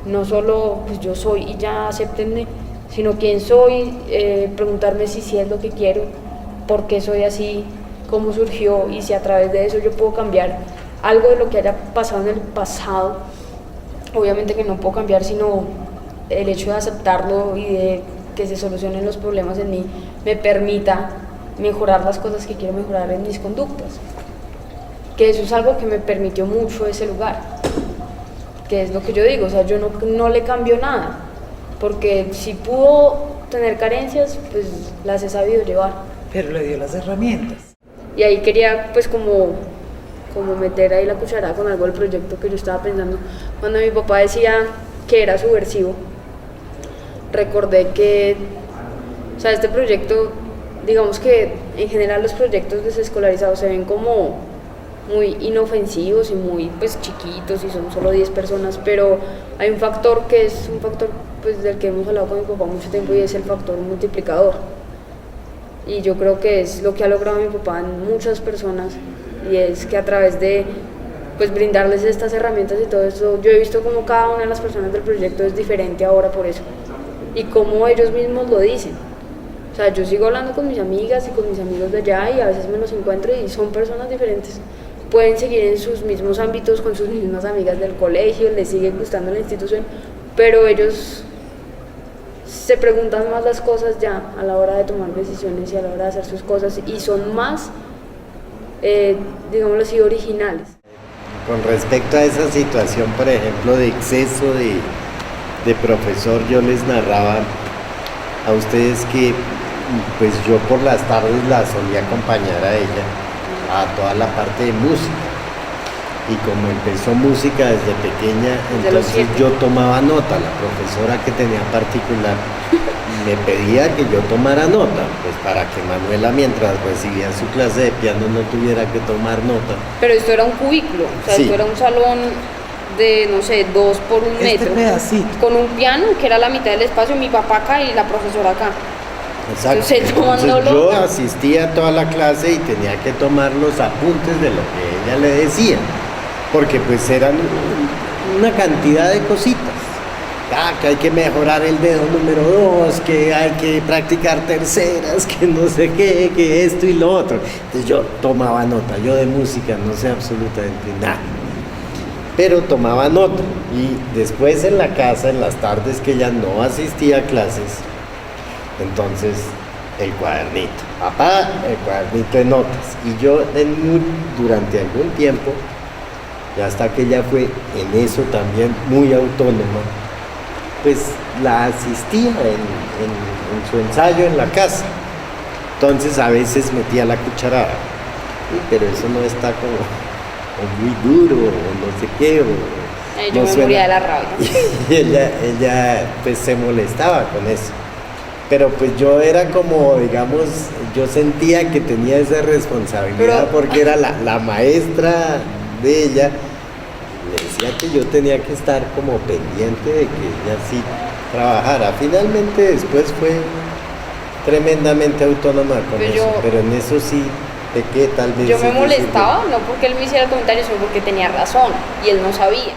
no solo pues yo soy y ya acéptenme, sino quién soy, preguntarme si es lo que quiero, por qué soy así, cómo surgió y si a través de eso yo puedo cambiar algo de lo que haya pasado en el pasado. Obviamente que no puedo cambiar, sino el hecho de aceptarlo y de que se solucionen los problemas en mí me permita mejorar las cosas que quiero mejorar en mis conductas. Que eso es algo que me permitió mucho ese lugar, que es lo que yo digo, o sea, yo no le cambio nada, porque si pudo tener carencias, pues las he sabido llevar. Pero le dio las herramientas. Y ahí quería pues como meter ahí la cucharada con algo del proyecto que yo estaba pensando. Cuando mi papá decía que era subversivo, recordé que, o sea, este proyecto, digamos que en general los proyectos desescolarizados se ven como muy inofensivos y muy pues chiquitos y son solo 10 personas, pero hay un factor que es un factor pues del que hemos hablado con mi papá mucho tiempo y es el factor multiplicador. Y yo creo que es lo que ha logrado mi papá en muchas personas, y es que a través de pues brindarles estas herramientas y todo eso, yo he visto como cada una de las personas del proyecto es diferente ahora por eso, y como ellos mismos lo dicen. O sea, yo sigo hablando con mis amigas y con mis amigos de allá y a veces me los encuentro y son personas diferentes. Pueden seguir en sus mismos ámbitos con sus mismas amigas del colegio, les sigue gustando la institución, pero ellos se preguntan más las cosas ya a la hora de tomar decisiones y a la hora de hacer sus cosas y son más, digámoslo así, originales. Con respecto a esa situación, por ejemplo, de exceso de profesor, yo les narraba a ustedes que pues yo por las tardes la solía acompañar a ella a toda la parte de música. Y como empezó música desde pequeña, entonces yo tomaba nota. La profesora que tenía particular me pedía que yo tomara nota, pues para que Manuela, mientras recibía su clase de piano, no tuviera que tomar nota. Pero esto era un cubículo, o sea, Sí. esto era un salón de, no sé, 2 por 1 metro, pedacito. con un piano que era la mitad del espacio, mi papá acá y la profesora acá. Exacto. Entonces, Entonces tomando yo nota. asistía a toda la clase y tenía que tomar los apuntes de lo que ella le decía, porque pues eran una cantidad de cositas. Que hay que mejorar el dedo número 2, que hay que practicar terceras, que no sé qué, que esto y lo otro. Entonces yo tomaba nota, yo de música no sé absolutamente nada, pero tomaba nota. Y después en la casa, en las tardes que ella no asistía a clases, entonces el cuadernito, papá, el cuadernito de notas. Y yo durante algún tiempo, y hasta que ella fue en eso también muy autónoma, pues la asistía en su ensayo en la casa. Entonces a veces metía la cucharada, pero eso no está como muy duro, o no sé qué, o Yo no me suena. moría de la rabia. Y ella pues se molestaba con eso. Pero pues yo era como, digamos, yo sentía que tenía esa responsabilidad porque era la maestra de ella. Me decía que yo tenía que estar como pendiente de que ella sí trabajara. Finalmente después fue tremendamente autónoma con Pero eso, pero en eso sí pequé tal vez. Yo me es decir, molestaba, no porque él me hiciera comentarios, sino porque tenía razón y él no sabía.